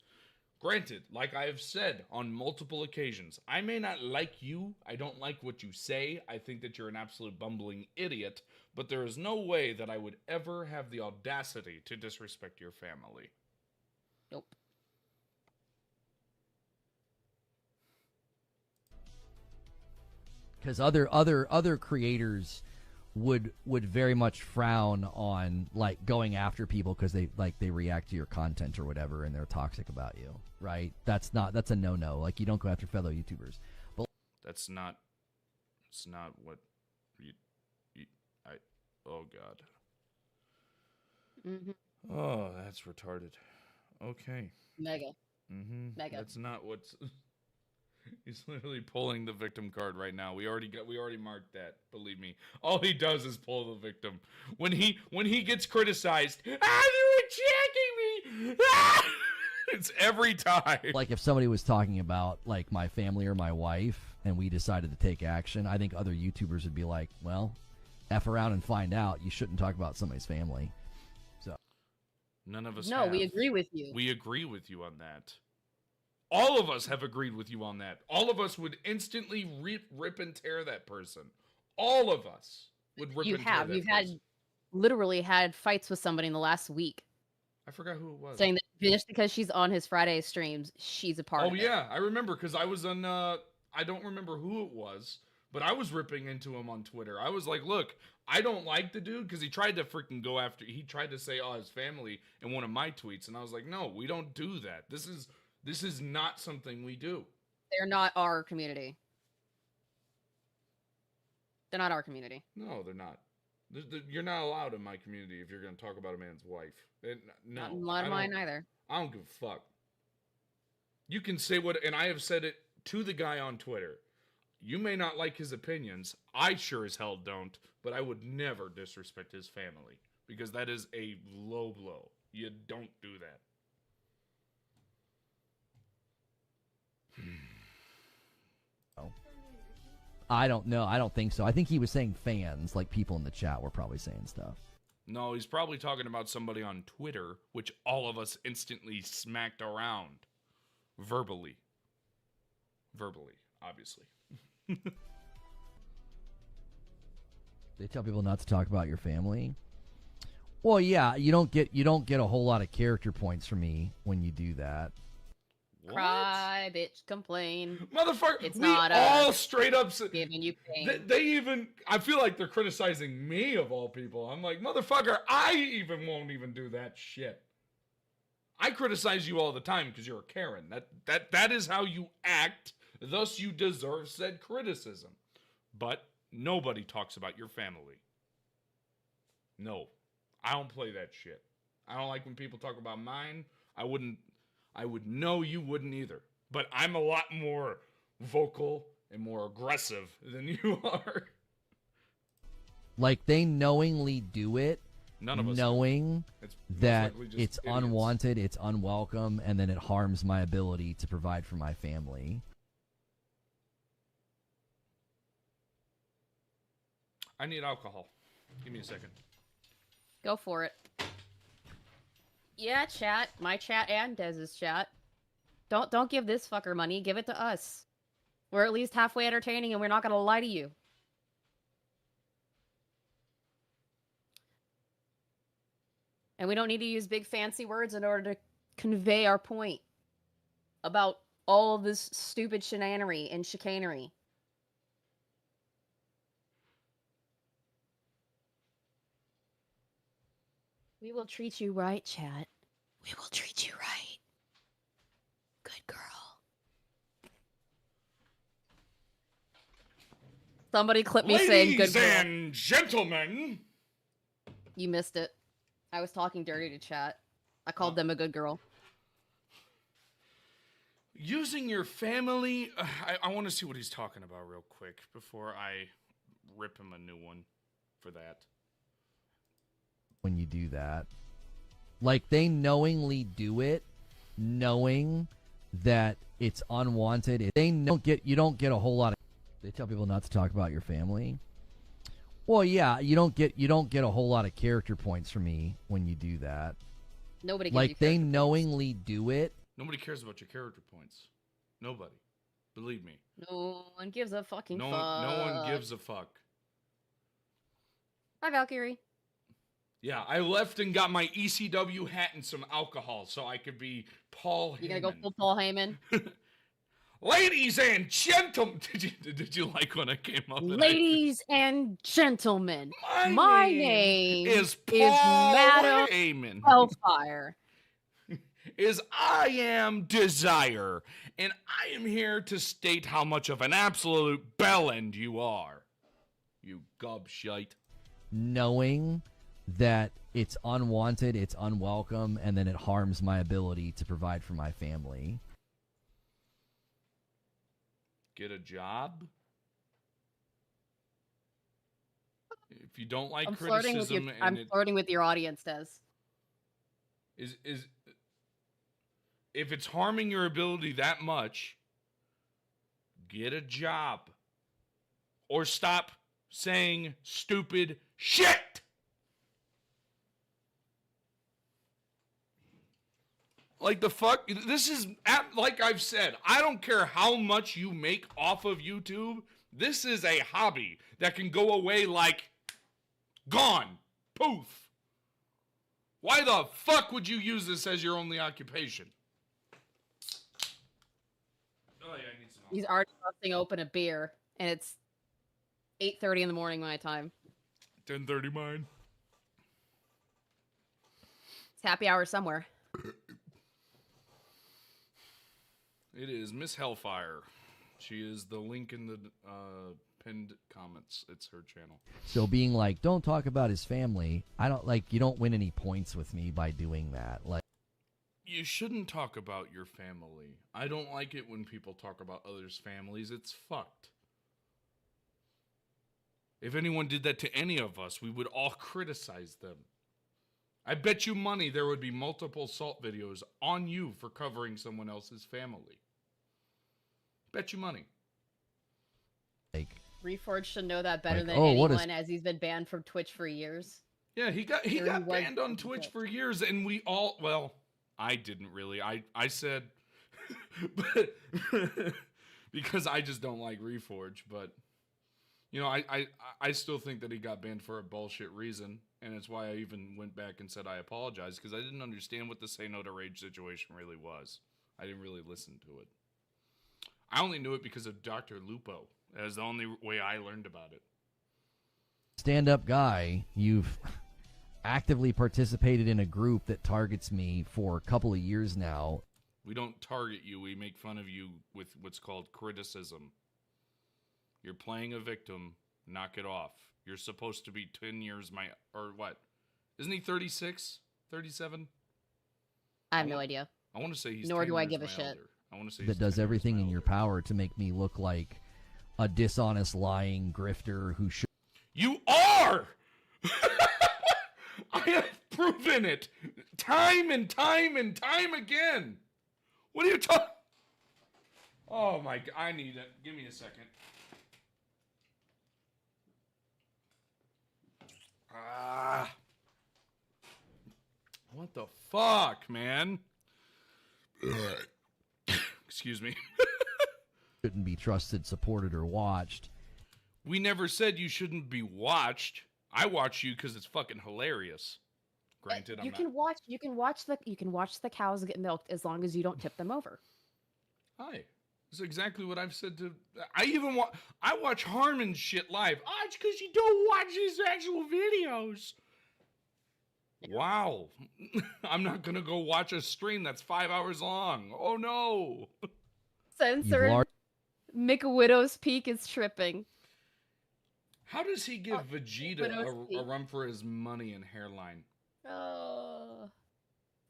Granted, like I have said on multiple occasions, I may not like you. I don't like what you say. I think that you're an absolute bumbling idiot. But there is no way that I would ever have the audacity to disrespect your family. Nope. Because other creators would very much frown on like going after people because they react to your content or whatever and they're toxic about you, right? That's a no. Like, you don't go after fellow YouTubers. But It's not what oh God. Mm-hmm. Oh, that's retarded. Okay. Mega. Mm-hmm. Mega. That's not what's. He's literally pulling the victim card right now. We already marked that. Believe me. All he does is pull the victim. When he gets criticized, you're attacking me. It's every time. like, if somebody was talking about like my family or my wife and we decided to take action, I think other YouTubers would be like, well, F around and find out. You shouldn't talk about somebody's family. So None of us. No, have. we agree with you. We agree with you on that. All of us have agreed with you on that. All of us would instantly rip and tear that person. All of us would rip You and tear have. that You've person. had literally had fights with somebody in the last week I forgot who it was. saying that just because she's on his Friday streams, she's a part of it. Oh yeah, I remember because I was on. I don't remember who it was, But I was ripping into him on Twitter. I was like, look, I don't like the dude because he tried to freaking go after. He tried to say, his family in one of my tweets, and I was like, no, we don't do that. This is not something we do. They're not our community. They're not our community. No, they're not. You're not allowed in my community if you're going to talk about a man's wife. No, Not mine either. I don't give a fuck. You can say what, and I have said it to the guy on Twitter. You may not like his opinions. I sure as hell don't, but I would never disrespect his family because that is a low blow. You don't do that. I don't know. I don't think so. I think he was saying fans, like people in the chat were probably saying stuff. No, he's probably talking about somebody on Twitter, which all of us instantly smacked around. Verbally, obviously. They tell people not to talk about your family. Well, yeah, you don't get a whole lot of character points from me when you do that. What? Cry, bitch, complain. Motherfucker, It's we not all straight up giving you pain. they even, I feel like they're criticizing me of all people. I'm like, motherfucker, I won't even do that shit. I criticize you all the time because you're a Karen. That is how you act. Thus, you deserve said criticism. But nobody talks about your family. No, I don't play that shit. I don't like when people talk about mine. I would know you wouldn't either. But I'm a lot more vocal and more aggressive than you are. Like, they knowingly do it, None of us knowing It's that most likely just it's idiots. unwanted, it's unwelcome, and then it harms my ability to provide for my family. I need alcohol. Give me a second. Go for it. Yeah, chat. My chat and Dez's chat. Don't give this fucker money. Give it to us. We're at least halfway entertaining, and we're not gonna lie to you. And we don't need to use big fancy words in order to convey our point about all of this stupid shenanery and chicanery. We will treat you right, chat. We will treat you right. Good girl. Somebody clip me saying good Ladies girl. and gentlemen. You missed it. I was talking dirty to chat. I called them a good girl. Using your family. I want to see what he's talking about real quick before I rip him a new one for that. When you do that, like, they knowingly do it, knowing that it's unwanted. You don't get a whole lot of. They tell people not to talk about your family. Well, yeah, you don't get a whole lot of character points from me when you do that. Nobody gives Like, you they character knowingly do it. Nobody cares about your character points. Nobody. Believe me. points. No one gives a fucking No fuck. one gives a fuck. Hi, Valkyrie. Yeah, I left and got my ECW hat and some alcohol so I could be Paul Heyman. You gonna go full Paul Heyman? Ladies and gentlemen, did you like when I came up? Ladies and gentlemen, My my name name is Paul Madam Heyman. Hellfire. I am Dezire, and I am here to state how much of an absolute bellend you are. You gobshite. Knowing that it's unwanted, it's unwelcome, and then it harms my ability to provide for my family. Get a job? If you don't like I'm flirting with criticism your. I'm flirting with your audience, Des. is if it's harming your ability that much, get a job. Or stop saying stupid shit. Like the fuck? This is, like I've said, I don't care how much you make off of YouTube. This is a hobby that can go away like gone. Poof. Why the fuck would you use this as your only occupation? Oh yeah, I need some. He's already busting open a beer, and it's 8:30 in the morning my time. 10:30 mine. It's happy hour somewhere. It is Miss Hellfire. She is the link in the pinned comments. It's her channel. So being like, don't talk about his family. I don't like. You don't win any points with me by doing that. Like, You shouldn't talk about your family. I don't like it when people talk about others' families. It's fucked. If anyone did that to any of us, we would all criticize them. I bet you money there would be multiple assault videos on you for covering someone else's family. Bet you money. like Reforged should know that better Like, than oh, what anyone, is- as he's been banned from Twitch for years. Yeah, he got Or he was banned on from Twitch Twitch. for years, and we all, well, I didn't really. I said, but because I just don't like Reforge, but you know, I still think that he got banned for a bullshit reason, and it's why I even went back and said I apologize, because I didn't understand what the Say No to Rage situation really was. I didn't really listen to it. I only knew it because of Dr. Lupo. That was the only way I learned about it. stand-up guy, you've actively participated in a group that targets me for a couple of years now. We don't target you. We make fun of you with what's called criticism. You're playing a victim. Knock it off. You're supposed to be 10 years or what? Isn't he 36? 37? I have no idea. I want to say he's Nor 10 do I years give a my shit. elder. I want to say That he's does 10 years everything my in your elder. power to make me look like a dishonest, lying grifter who should. You are! I have proven it time and time and time again. What are you talking? Oh my god, I need it. Give me a second. Ah. What the fuck, man? Excuse me. Shouldn't be trusted, supported, or watched. We never said you shouldn't be watched. I watch you because it's fucking hilarious. Granted, I'm You not. can watch the cows get milked as long as you don't tip them over. Hi. That's exactly what I've said to. I watch Harmon shit live. Oh, it's because you don't watch his actual videos. Wow. I'm not gonna go watch a stream that's 5 hours long. Oh no. Censored. lar- McWidow's Peak is tripping. How does he give Vegeta Widow's a Peak. run for his money and hairline?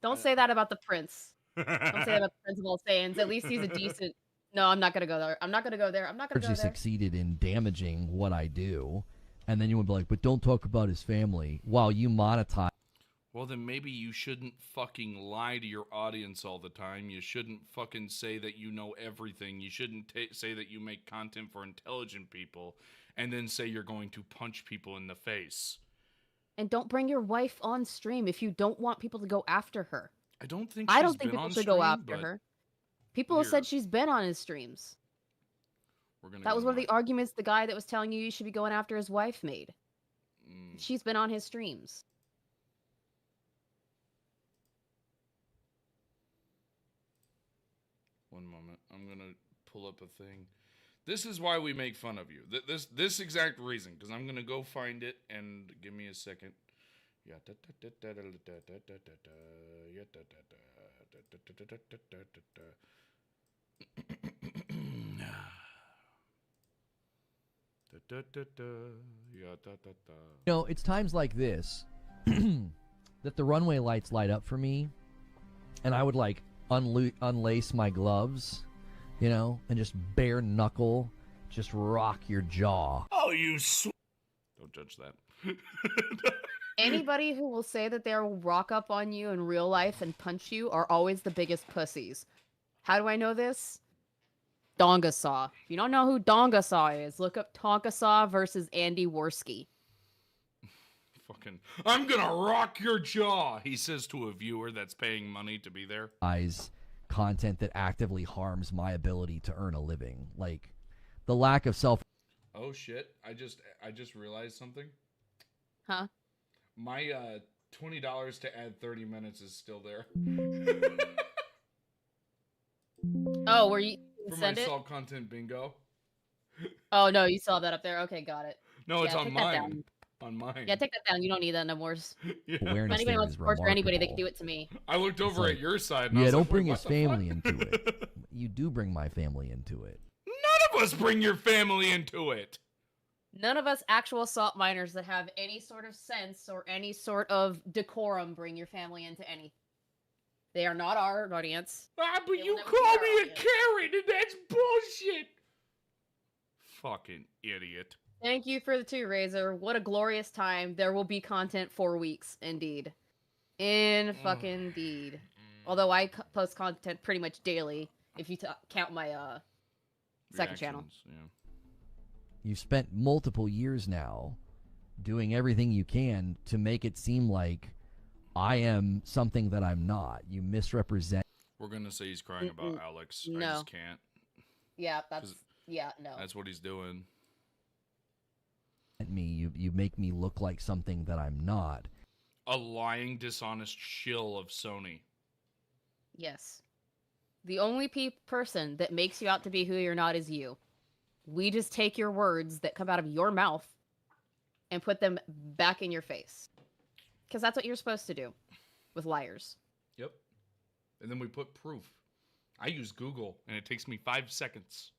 Don't say that about the prince. Don't say that about the Prince of All Saiyans. At least he's a decent. No, I'm not gonna go there. I'm not gonna go there. I'm not gonna go Largely there. succeeded in damaging what I do, and then you would be like, but don't talk about his family while you monetize. Well, then maybe you shouldn't fucking lie to your audience all the time. You shouldn't fucking say that you know everything. You shouldn't say that you make content for intelligent people and then say you're going to punch people in the face. And don't bring your wife on stream if you don't want people to go after her. I don't think I she's don't think been people on should stream, go after but her. People have said here. she's been on his streams. We're gonna That go was one of the to arguments the guy that was telling you should be going after his wife made. my- She's been on his streams. One moment. I'm gonna pull up a thing. This is why we make fun of you. This exact reason, because I'm gonna go find it and give me a second. Yeah. You know, it's times like this that the runway lights light up for me, and I would like unlace my gloves, you know, and just bare knuckle, just rock your jaw. Oh, you don't judge that. Anybody who will say that they'll rock up on you in real life and punch you are always the biggest pussies. How do I know this? Donga Saw. If you don't know who Donga Saw is, look up Tonka Saw versus Andy Worski. Fucking, I'm gonna rock your jaw, he says to a viewer that's paying money to be there. Eyes content that actively harms my ability to earn a living, like the lack of self. Oh shit! I just realized something. Huh? My $20 to add 30 minutes is still there Oh, were you for my send it? salt content bingo. Oh no, you saw that up there. Okay, got it. No, it's Yeah, on take that mine. down. On mine. Yeah, take that down. You don't need that no more. If Yeah. Awareness anybody there wants is to torture anybody, they can remarkable. do it to me. I looked over like, at your side. And I Yeah, was don't like, bring "Wait, his what the fuck?" family into it. You do bring my family into it. None of us bring your family into it. None of us actual salt miners that have any sort of sense or any sort of decorum bring your family into anything. They are not our audience. Ah, but They will you never call be our me a audience. Karen, and that's bullshit. Fucking idiot. Thank you for the 2, Razor. What a glorious time. There will be content for weeks, indeed. Fucking deed. Although I post content pretty much daily, if you count my second channel. Reactions, yeah. You've spent multiple years now doing everything you can to make it seem like I am something that I'm not. You misrepresent We're gonna say he's crying about Alex. I no. just can't. Yeah, no. That's what he's doing. me. You make me look like something that I'm not. A lying, dishonest shill of Sony. Yes. The only person that makes you out to be who you're not is you. We just take your words that come out of your mouth and put them back in your face. Because that's what you're supposed to do with liars. Yep. And then we put proof. I use Google, and it takes me 5 seconds.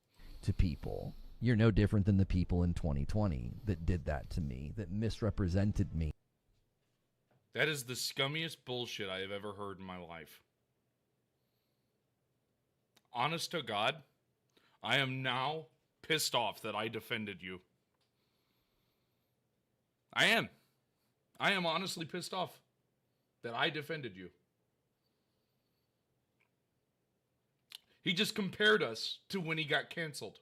To people. You're no different than the people in 2020 that did that to me, that misrepresented me. That is the scummiest bullshit I have ever heard in my life. Honest to God, I am now pissed off that I defended you. I am. I am honestly pissed off that I defended you. He just compared us to when he got canceled.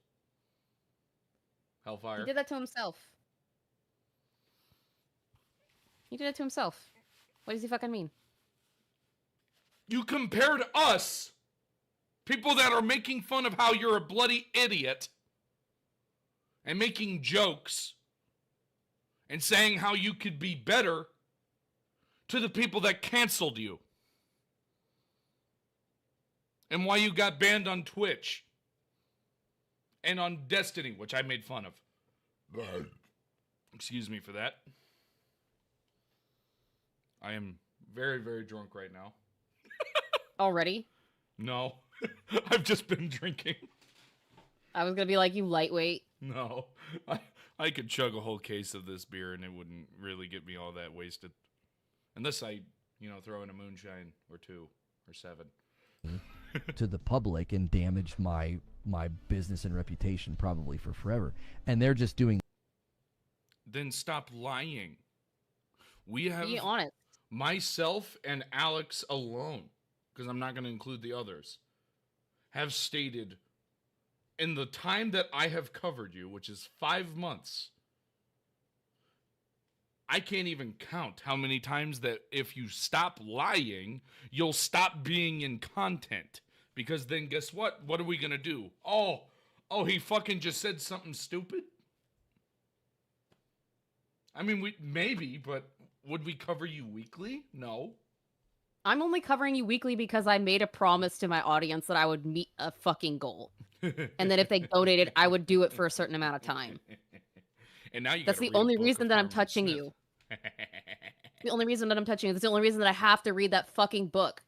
Hellfire. He did that to himself. He did it to himself. What does he fucking mean? You compared us, people that are making fun of how you're a bloody idiot, and making jokes, and saying how you could be better, to the people that canceled you. And why you got banned on Twitch. And on Destiny, which I made fun of. Excuse me for that. I am very, very drunk right now. Already? No. I've just been drinking. I was gonna be like, you lightweight. No. I could chug a whole case of this beer and it wouldn't really get me all that wasted. Unless I, throw in a moonshine or 2 or 7. To the public and damaged my business and reputation probably for forever. And they're just doing. Then stop lying. We have Be honest. myself and Alex alone, because I'm not going to include the others, have stated in the time that I have covered you, which is 5 months, I can't even count how many times that if you stop lying, you'll stop being in content. Because then guess what? What are we going to do? Oh, he fucking just said something stupid? I mean, maybe, but would we cover you weekly? No. I'm only covering you weekly because I made a promise to my audience that I would meet a fucking goal. And that if they donated, I would do it for a certain amount of time. And now you That's gotta the read a only book reason of that I'm Herman touching Smith. you. The only reason that I'm touching you. That's the only reason that I have to read that fucking book.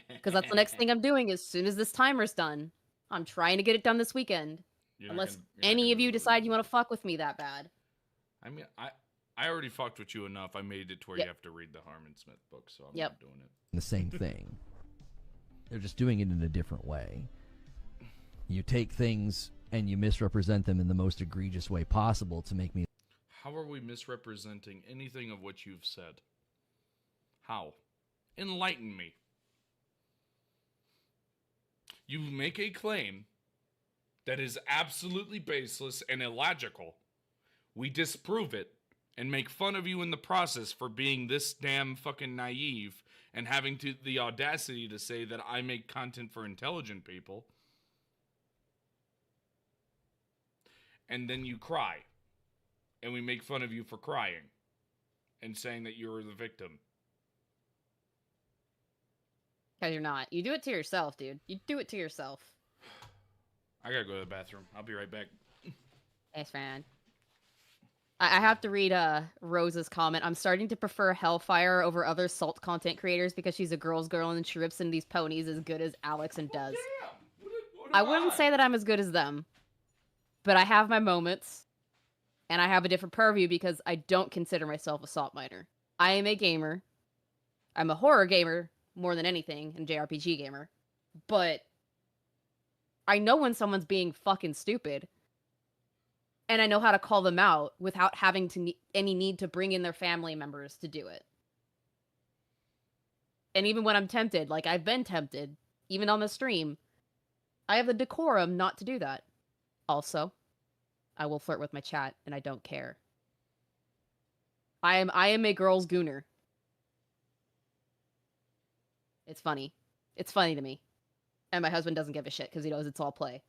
Because that's the next thing I'm doing as soon as this timer's done. I'm trying to get it done this weekend. Unless any of you decide you want to fuck with me that bad. I mean, I already fucked with you enough. I made it to where you have to read the Harmon Smith book, so I'm not doing it. The same thing. They're just doing it in a different way. You take things and you misrepresent them in the most egregious way possible to make me. How are we misrepresenting anything of what you've said? How? Enlighten me. You make a claim that is absolutely baseless and illogical. We disprove it and make fun of you in the process for being this damn fucking naive and having the audacity to say that I make content for intelligent people. And then you cry. And we make fun of you for crying and saying that you're the victim. Because you're not. You do it to yourself, dude. You do it to yourself. I gotta go to the bathroom. I'll be right back. Yes, man. I have to read Rose's comment. I'm starting to prefer Hellfire over other salt content creators because she's a girl's girl and she rips in these ponies as good as Alex and Dez. Yeah. What I am wouldn't say that I'm as good as them, but I have my moments, and I have a different purview because I don't consider myself a salt miner. I am a gamer. I'm a horror gamer more than anything, and JRPG gamer, but I know when someone's being fucking stupid. And I know how to call them out without having to any need to bring in their family members to do it. And even when I'm tempted, like I've been tempted, even on the stream, I have the decorum not to do that. Also, I will flirt with my chat, and I don't care. I am a girl's gooner. It's funny. It's funny to me. And my husband doesn't give a shit because he knows it's all play.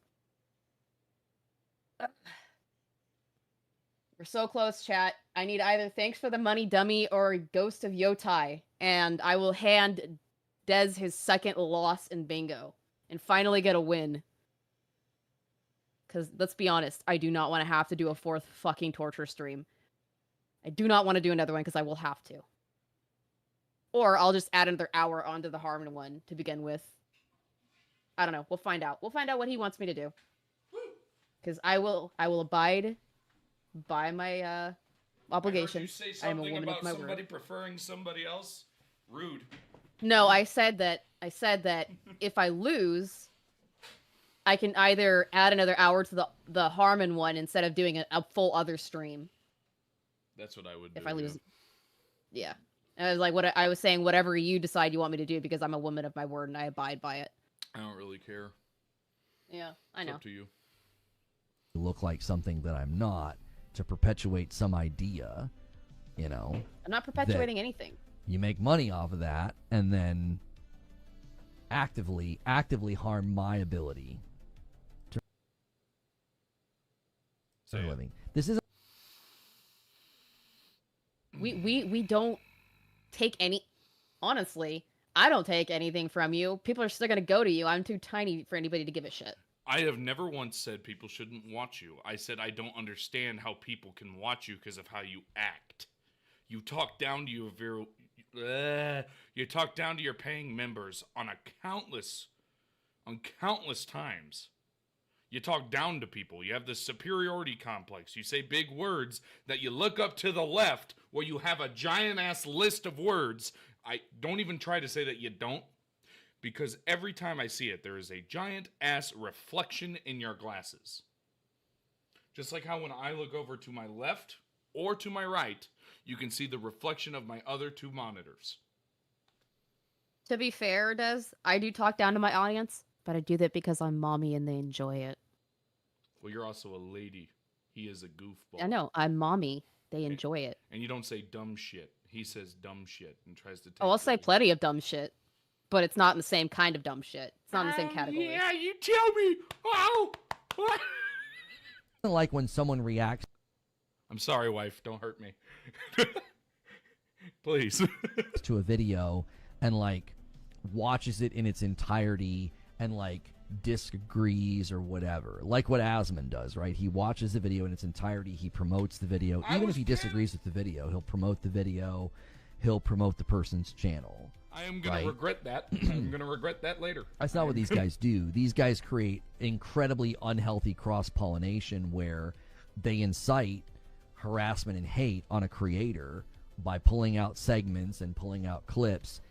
We're so close, chat. I need either thanks for the money, dummy, or Ghost of Yotai. And I will hand Dez his second loss in bingo. And finally get a win. Because, let's be honest, I do not want to have to do a 4th fucking torture stream. I do not want to do another one because I will have to. Or I'll just add another hour onto the Harmon one to begin with. I don't know. We'll find out. We'll find out what he wants me to do. Because I will abide by my obligation. I heard you say I am a something woman about of my somebody word. preferring somebody else. Rude. No, I said that if I lose, I can either add another hour to the Harmon one instead of doing a full other stream. That's what I would do. If I lose. Yeah. And I was like, I was saying whatever you decide you want me to do because I'm a woman of my word and I abide by it. I don't really care. Yeah, I It's know. up to you. Look like something that I'm not to perpetuate some idea, you know. I'm not perpetuating anything. You make money off of that and then actively harm my ability to earn a living. This is We don't take any. Honestly, I don't take anything from you. People are still gonna go to you. I'm too tiny for anybody to give a shit. I have never once said people shouldn't watch you. I said I don't understand how people can watch you because of how you act. You talk down to you talk down to your paying members on countless times. You talk down to people. You have this superiority complex. You say big words that you look up to the left where you have a giant ass list of words. I don't even try to say that you don't. Because every time I see it, there is a giant ass reflection in your glasses. Just like how when I look over to my left or to my right, you can see the reflection of my other 2 monitors. To be fair, Des, I do talk down to my audience, but I do that because I'm mommy and they enjoy it. Well, you're also a lady. He is a goofball. I know, I'm mommy. They enjoy it. And you don't say dumb shit. He says dumb shit and tries to take Oh, I'll say plenty of dumb shit. But it's not in the same kind of dumb shit. It's not in the same category. Yeah, you tell me. Oh! like when someone reacts I'm sorry, wife. Don't hurt me. Please. to a video and like watches it in its entirety and like disagrees or whatever, like what Asmon does, right? He watches the video in its entirety, he promotes the video. Even if he disagrees with the video, he'll promote the video, he'll promote the person's channel. I am going to regret that. I'm going to regret that later. That's not what these guys do. These guys create incredibly unhealthy cross-pollination where they incite harassment and hate on a creator by pulling out segments and pulling out clips.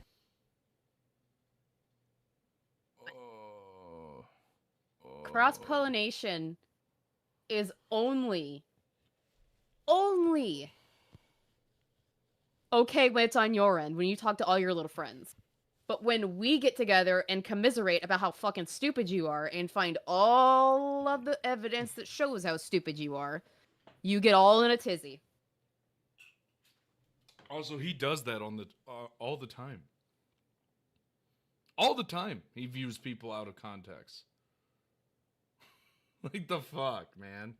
Cross-pollination is only okay when it's on your end, when you talk to all your little friends. But when we get together and commiserate about how fucking stupid you are and find all of the evidence that shows how stupid you are, you get all in a tizzy. Also, he does that on the all the time. All the time, he views people out of context. Like the fuck, man.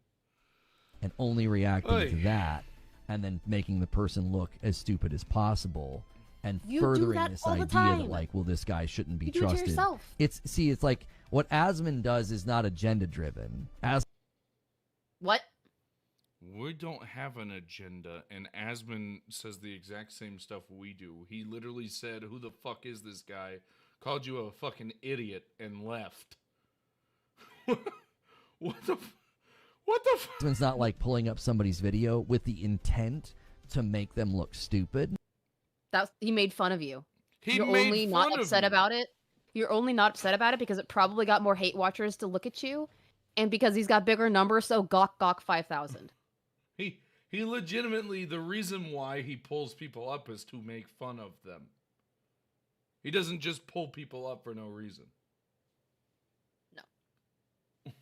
And only reacting to that and then making the person look as stupid as possible and You do furthering that this all the idea time. that like, well, this guy shouldn't be You do it to trusted. yourself. It's like what Asmon does is not agenda driven. What? We don't have an agenda, and Asmund says the exact same stuff we do. He literally said, "Who the fuck is this guy?" Called you a fucking idiot and left. What the? What the? It's not like pulling up somebody's video with the intent to make them look stupid. He made fun of you. You're only not upset about it. You're only not upset about it because it probably got more hate watchers to look at you, and because he's got bigger numbers. So gawk 5,000. He legitimately, the reason why he pulls people up is to make fun of them. He doesn't just pull people up for no reason. No.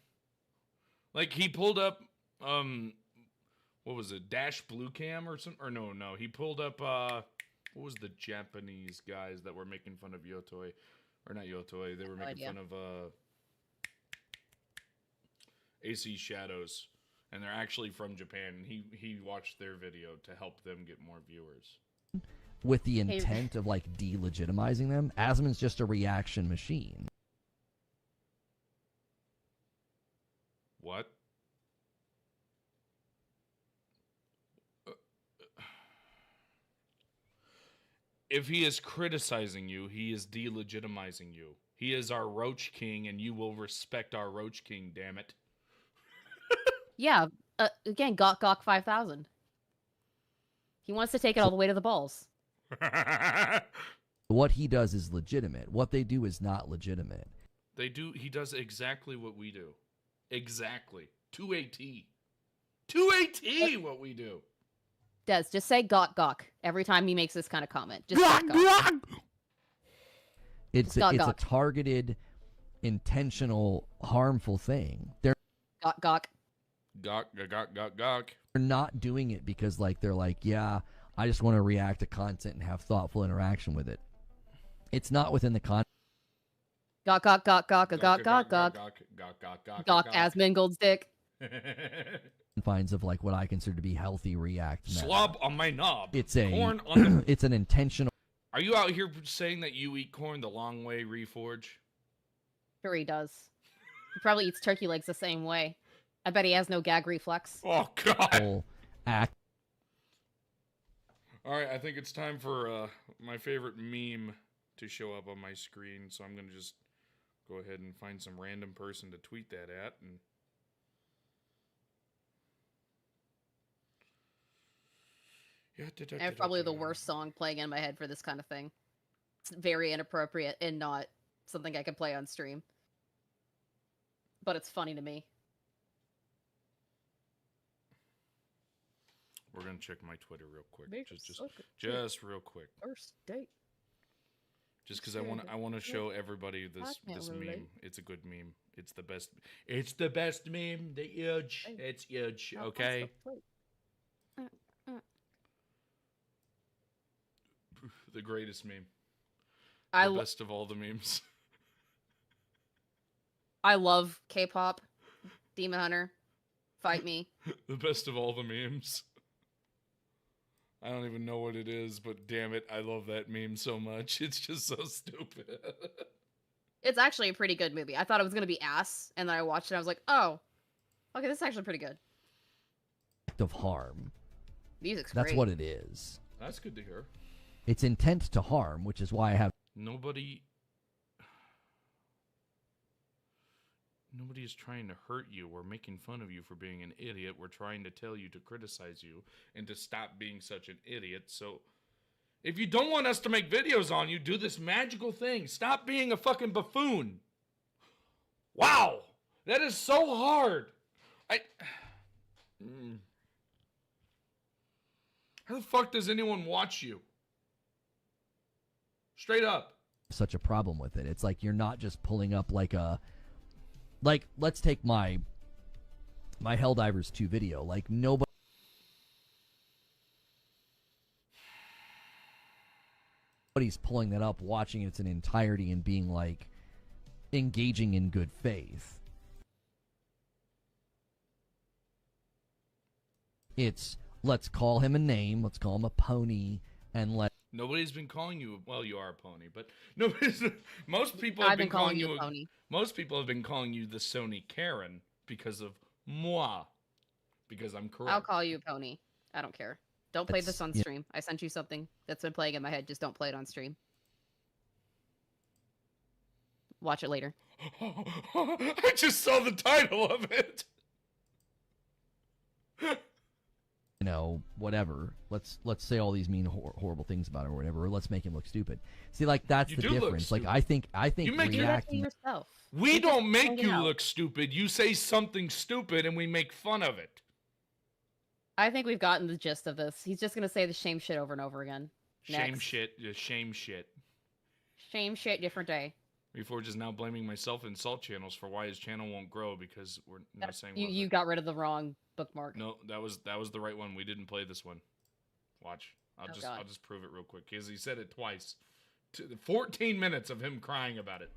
Like he pulled up, what was it, Dash Blue Cam or something? Or no, he pulled up, what was the Japanese guys that were making fun of Yotoi? Or not Yotoi, they were making fun of, AC Shadows. And they're actually from Japan. And he watched their video to help them get more viewers. With the intent of like delegitimizing them. Asmund's just a reaction machine. What? If he is criticizing you, he is delegitimizing you. He is our Roach King, and you will respect our Roach King, damn it. Yeah, again, gawk 5,000. He wants to take it all the way to the balls. What he does is legitimate. What they do is not legitimate. He does exactly what we do. Exactly. To a T. To a T what we do. Des, just say gawk every time he makes this kind of comment. Just gawk. It's a targeted, intentional, harmful thing. They're Gawk. They're not doing it because like they're like, yeah, I just want to react to content and have thoughtful interaction with it. It's not within the content. Gawk, Asmund Goldstick. Confines of like what I consider to be healthy react. Slob on my knob. It's a corn on the... It's an intentional. Are you out here saying that you eat corn the long way, Reforge? Sure he does. He probably eats turkey legs the same way. I bet he has no gag reflex. Oh God. Act. All right, I think it's time for my favorite meme to show up on my screen. So I'm gonna just go ahead and find some random person to tweet that at, and I have probably the worst song playing in my head for this kind of thing. It's very inappropriate and not something I can play on stream. But it's funny to me. We're gonna check my Twitter real quick. Just real quick. First date. Just because I want to show everybody this meme. It's a good meme. It's the best. It's the best meme. The huge. It's huge. Okay. The greatest meme. The best of all the memes. I love K-pop. Demon Hunter. Fight me. The best of all the memes. I don't even know what it is, but damn it, I love that meme so much. It's just so stupid. It's actually a pretty good movie. I thought it was going to be ass, and then I watched it and I was like, oh, okay, this is actually pretty good. Act of harm. Music's That's great. what it is. That's good to hear. It's intent to harm, which is why I have... Nobody is trying to hurt you. We're making fun of you for being an idiot. We're trying to tell you to criticize you and to stop being such an idiot. So if you don't want us to make videos on you, do this magical thing. Stop being a fucking buffoon. Wow. That is so hard. How the fuck does anyone watch you? Straight up. Such a problem with it. It's like you're not just pulling up like a... Like, let's take my Helldivers 2 video. Like, nobody's pulling that up, watching it its entirety, and being, like, engaging in good faith. It's, let's call him a name, let's call him a pony, and Nobody's been calling you. Well, you are a pony, but most people have been calling you a pony. Most people have been calling you the Sony Karen because of moi. because I'm I'll correct. call you Pony. I don't care. Don't play this on Yeah. stream. I sent you something that's been playing in my head. Just don't play it on stream. Watch it later. I just saw the title of it. You know, whatever. Let's say all these mean horrible things about him or whatever. Or let's make him look stupid. See, like that's You the do look difference. Like stupid. I think You make Do that to reacting. yourself. We You just don't make point it you out. look stupid. You say something stupid and we make fun of it. I think we've gotten the gist of this. He's just gonna say the same shit over and over again. Shame Next. shit. Just shame shit. Same shit, different day. Before just now blaming myself and Salt channels for why his channel won't grow because we're not saying You got rid of the wrong bookmark. No, that was the right one. We didn't play this one. Watch. I'll God. just prove it real quick because he said it twice. 14 minutes of him crying about it.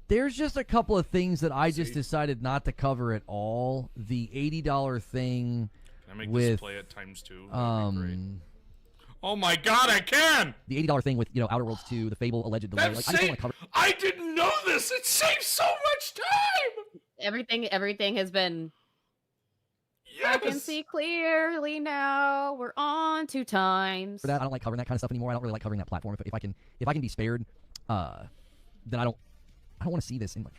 There's just a couple of things that I just See? decided not to cover at all. The $80 thing Can I make with this play at ×2? That'd be great. Oh my god, I can! the $80 thing with Outer Worlds 2, the Fable alleged delay. That Like, I just don't want to cover. I didn't know this. It saves so much time. Everything has been. I can Yes. see clearly now. We're on 2 times. For that, I don't like covering that kind of stuff anymore. I don't really like covering that platform. If I can be spared, then I don't want to see this in like.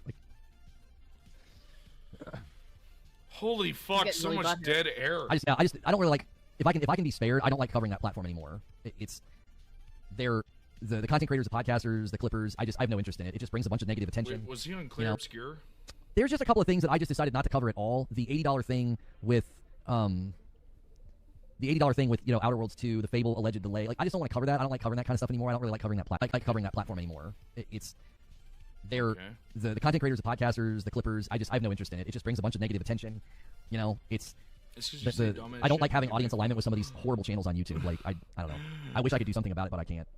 Holy fuck! getting So really much butthurt. dead air. I don't really like if I can be spared. I don't like covering that platform anymore. They're the content creators, the podcasters, the clippers. I have no interest in it. It just brings a bunch of negative attention. Wait, was he on Clear know. Obscure? There's just a couple of things that I just decided not to cover at all. The $80 thing with Outer Worlds 2, the Fable alleged delay. Like I just don't want to cover that. I don't like covering that kind of stuff anymore. I don't really like covering that covering that platform anymore. They're the content creators, the podcasters, the clippers. I have no interest in it. It just brings a bunch of negative attention. It's 'cause you say dumb ass I don't shit. like having audience alignment with some of these horrible channels on YouTube. Like I don't know. I wish I could do something about it, but I can't.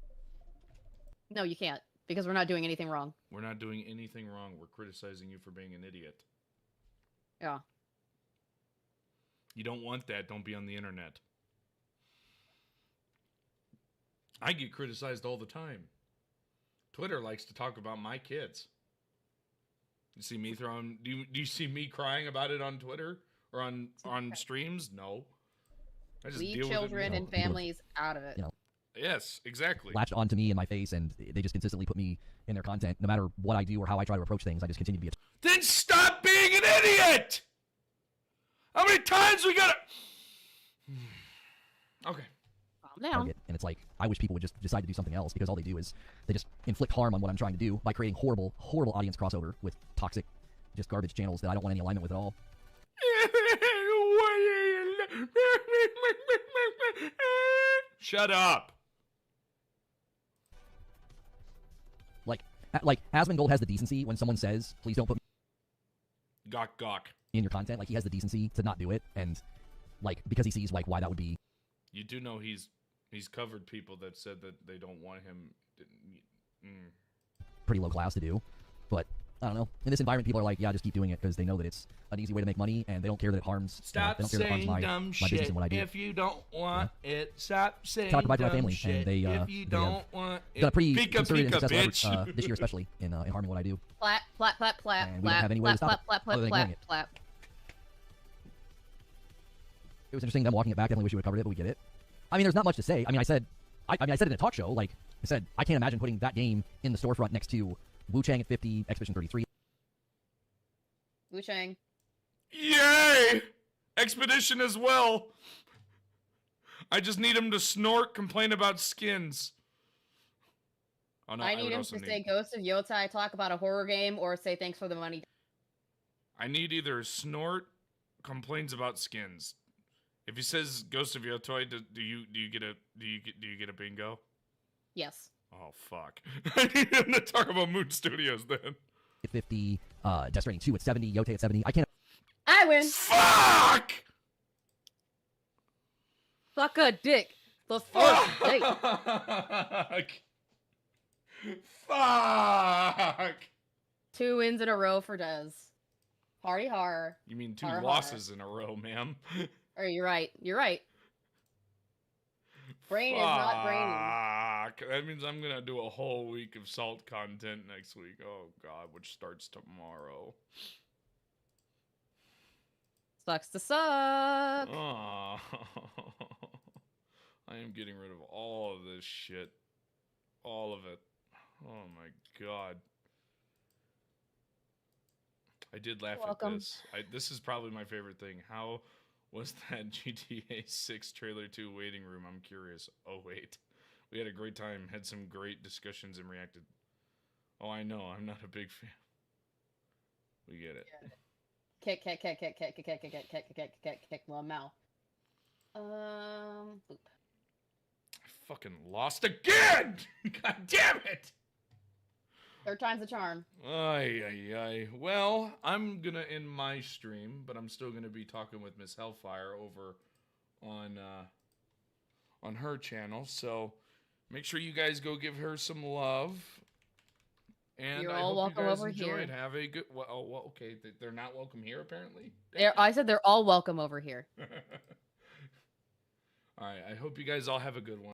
No, you can't because we're not doing anything wrong. We're not doing anything wrong. We're criticizing you for being an idiot. Yeah. You don't want that. Don't be on the internet. I get criticized all the time. Twitter likes to talk about my kids. You see me throwing? Do you see me crying about it on Twitter or on streams? No. I just Leave deal children with it. and families out of it. Yes, exactly. Latched onto me in my face, and they just consistently put me in their content. No matter what I do or how I try to approach things, I just continue to be a Then stop being an idiot. How many times we gotta? Okay. Calm down. target. And it's like, I wish people would just decide to do something else, because all they do is they just inflict harm on what I'm trying to do by creating horrible, horrible audience crossover with toxic, just garbage channels that I don't want any alignment with at all. Shut up. Like Asmongold has the decency when someone says, please don't put me Gawk gawk. in your content. Like, he has the decency to not do it, and like, because he sees like why that would be. You do know he's covered people that said that they don't want him. Pretty low class to do, but I don't know. In this environment, people are like, yeah, just keep doing it, because they know that it's an easy way to make money, and they don't care that it harms. Stop they don't care that it harms saying my dumb business shit and what I do. if you don't want it. Stop saying That's how I provide for my dumb family, shit and they if you don't want it. Got a pretty Pika concerted and pika, successful bitch. effort, this year, especially in harming what I do. Clap, clap, clap, clap, And we don't have any way to clap, stop clap, it, clap, other than clap, ignoring clap, it. clap. It was interesting them walking it back. Definitely wish we would have covered it, but we get it. I mean, there's not much to say. I mean, I said it in a talk show. Like I said, I can't imagine putting that game in the storefront next to Wu Chang at 50, Expedition 33. Wu Chang. Yay! Expedition as well. I just need him to snort, complain about skins. Oh, no, I would need him also to say Ghost of Yotai, talk about a horror game, or say thanks for the money. I need either snort, complains about skins. If he says Ghost of Yotoi, do you get a bingo? Yes. Oh fuck! I need him to talk about Moon Studios then. At 50, Death Stranding 2 at 70, Yote at 70. I can't. I win. Fuck! Suck a dick. The first date. Fuck! Fuck! 2 wins in a row for Dez. Party horror. You mean 2 Har, har. losses in a row, ma'am? Oh, you're right. You're right. Brain is not braining. Fuck. That means I'm gonna do a whole week of salt content next week. Oh god, which starts tomorrow. Sucks to suck. Oh. I am getting rid of all of this shit. All of it. Oh my god. I did laugh Welcome. at this. This is probably my favorite thing. How was that GTA 6 trailer 2 waiting room? I'm curious. Oh, wait. We had a great time. Had some great discussions and reacted. Oh, I know. I'm not a big fan. We get it. Kick. Well, Mal. Boop. I fucking lost again! God damn it! Third time's the charm. Ay. Well, I'm gonna end my stream, but I'm still gonna be talking with Miss Hellfire over on her channel. So make sure you guys go give her some love. And You're I all hope you welcome guys over enjoyed. here. Have a good. Well, okay, they're not welcome here apparently. I said they're all welcome over here. All right. I hope you guys all have a good one.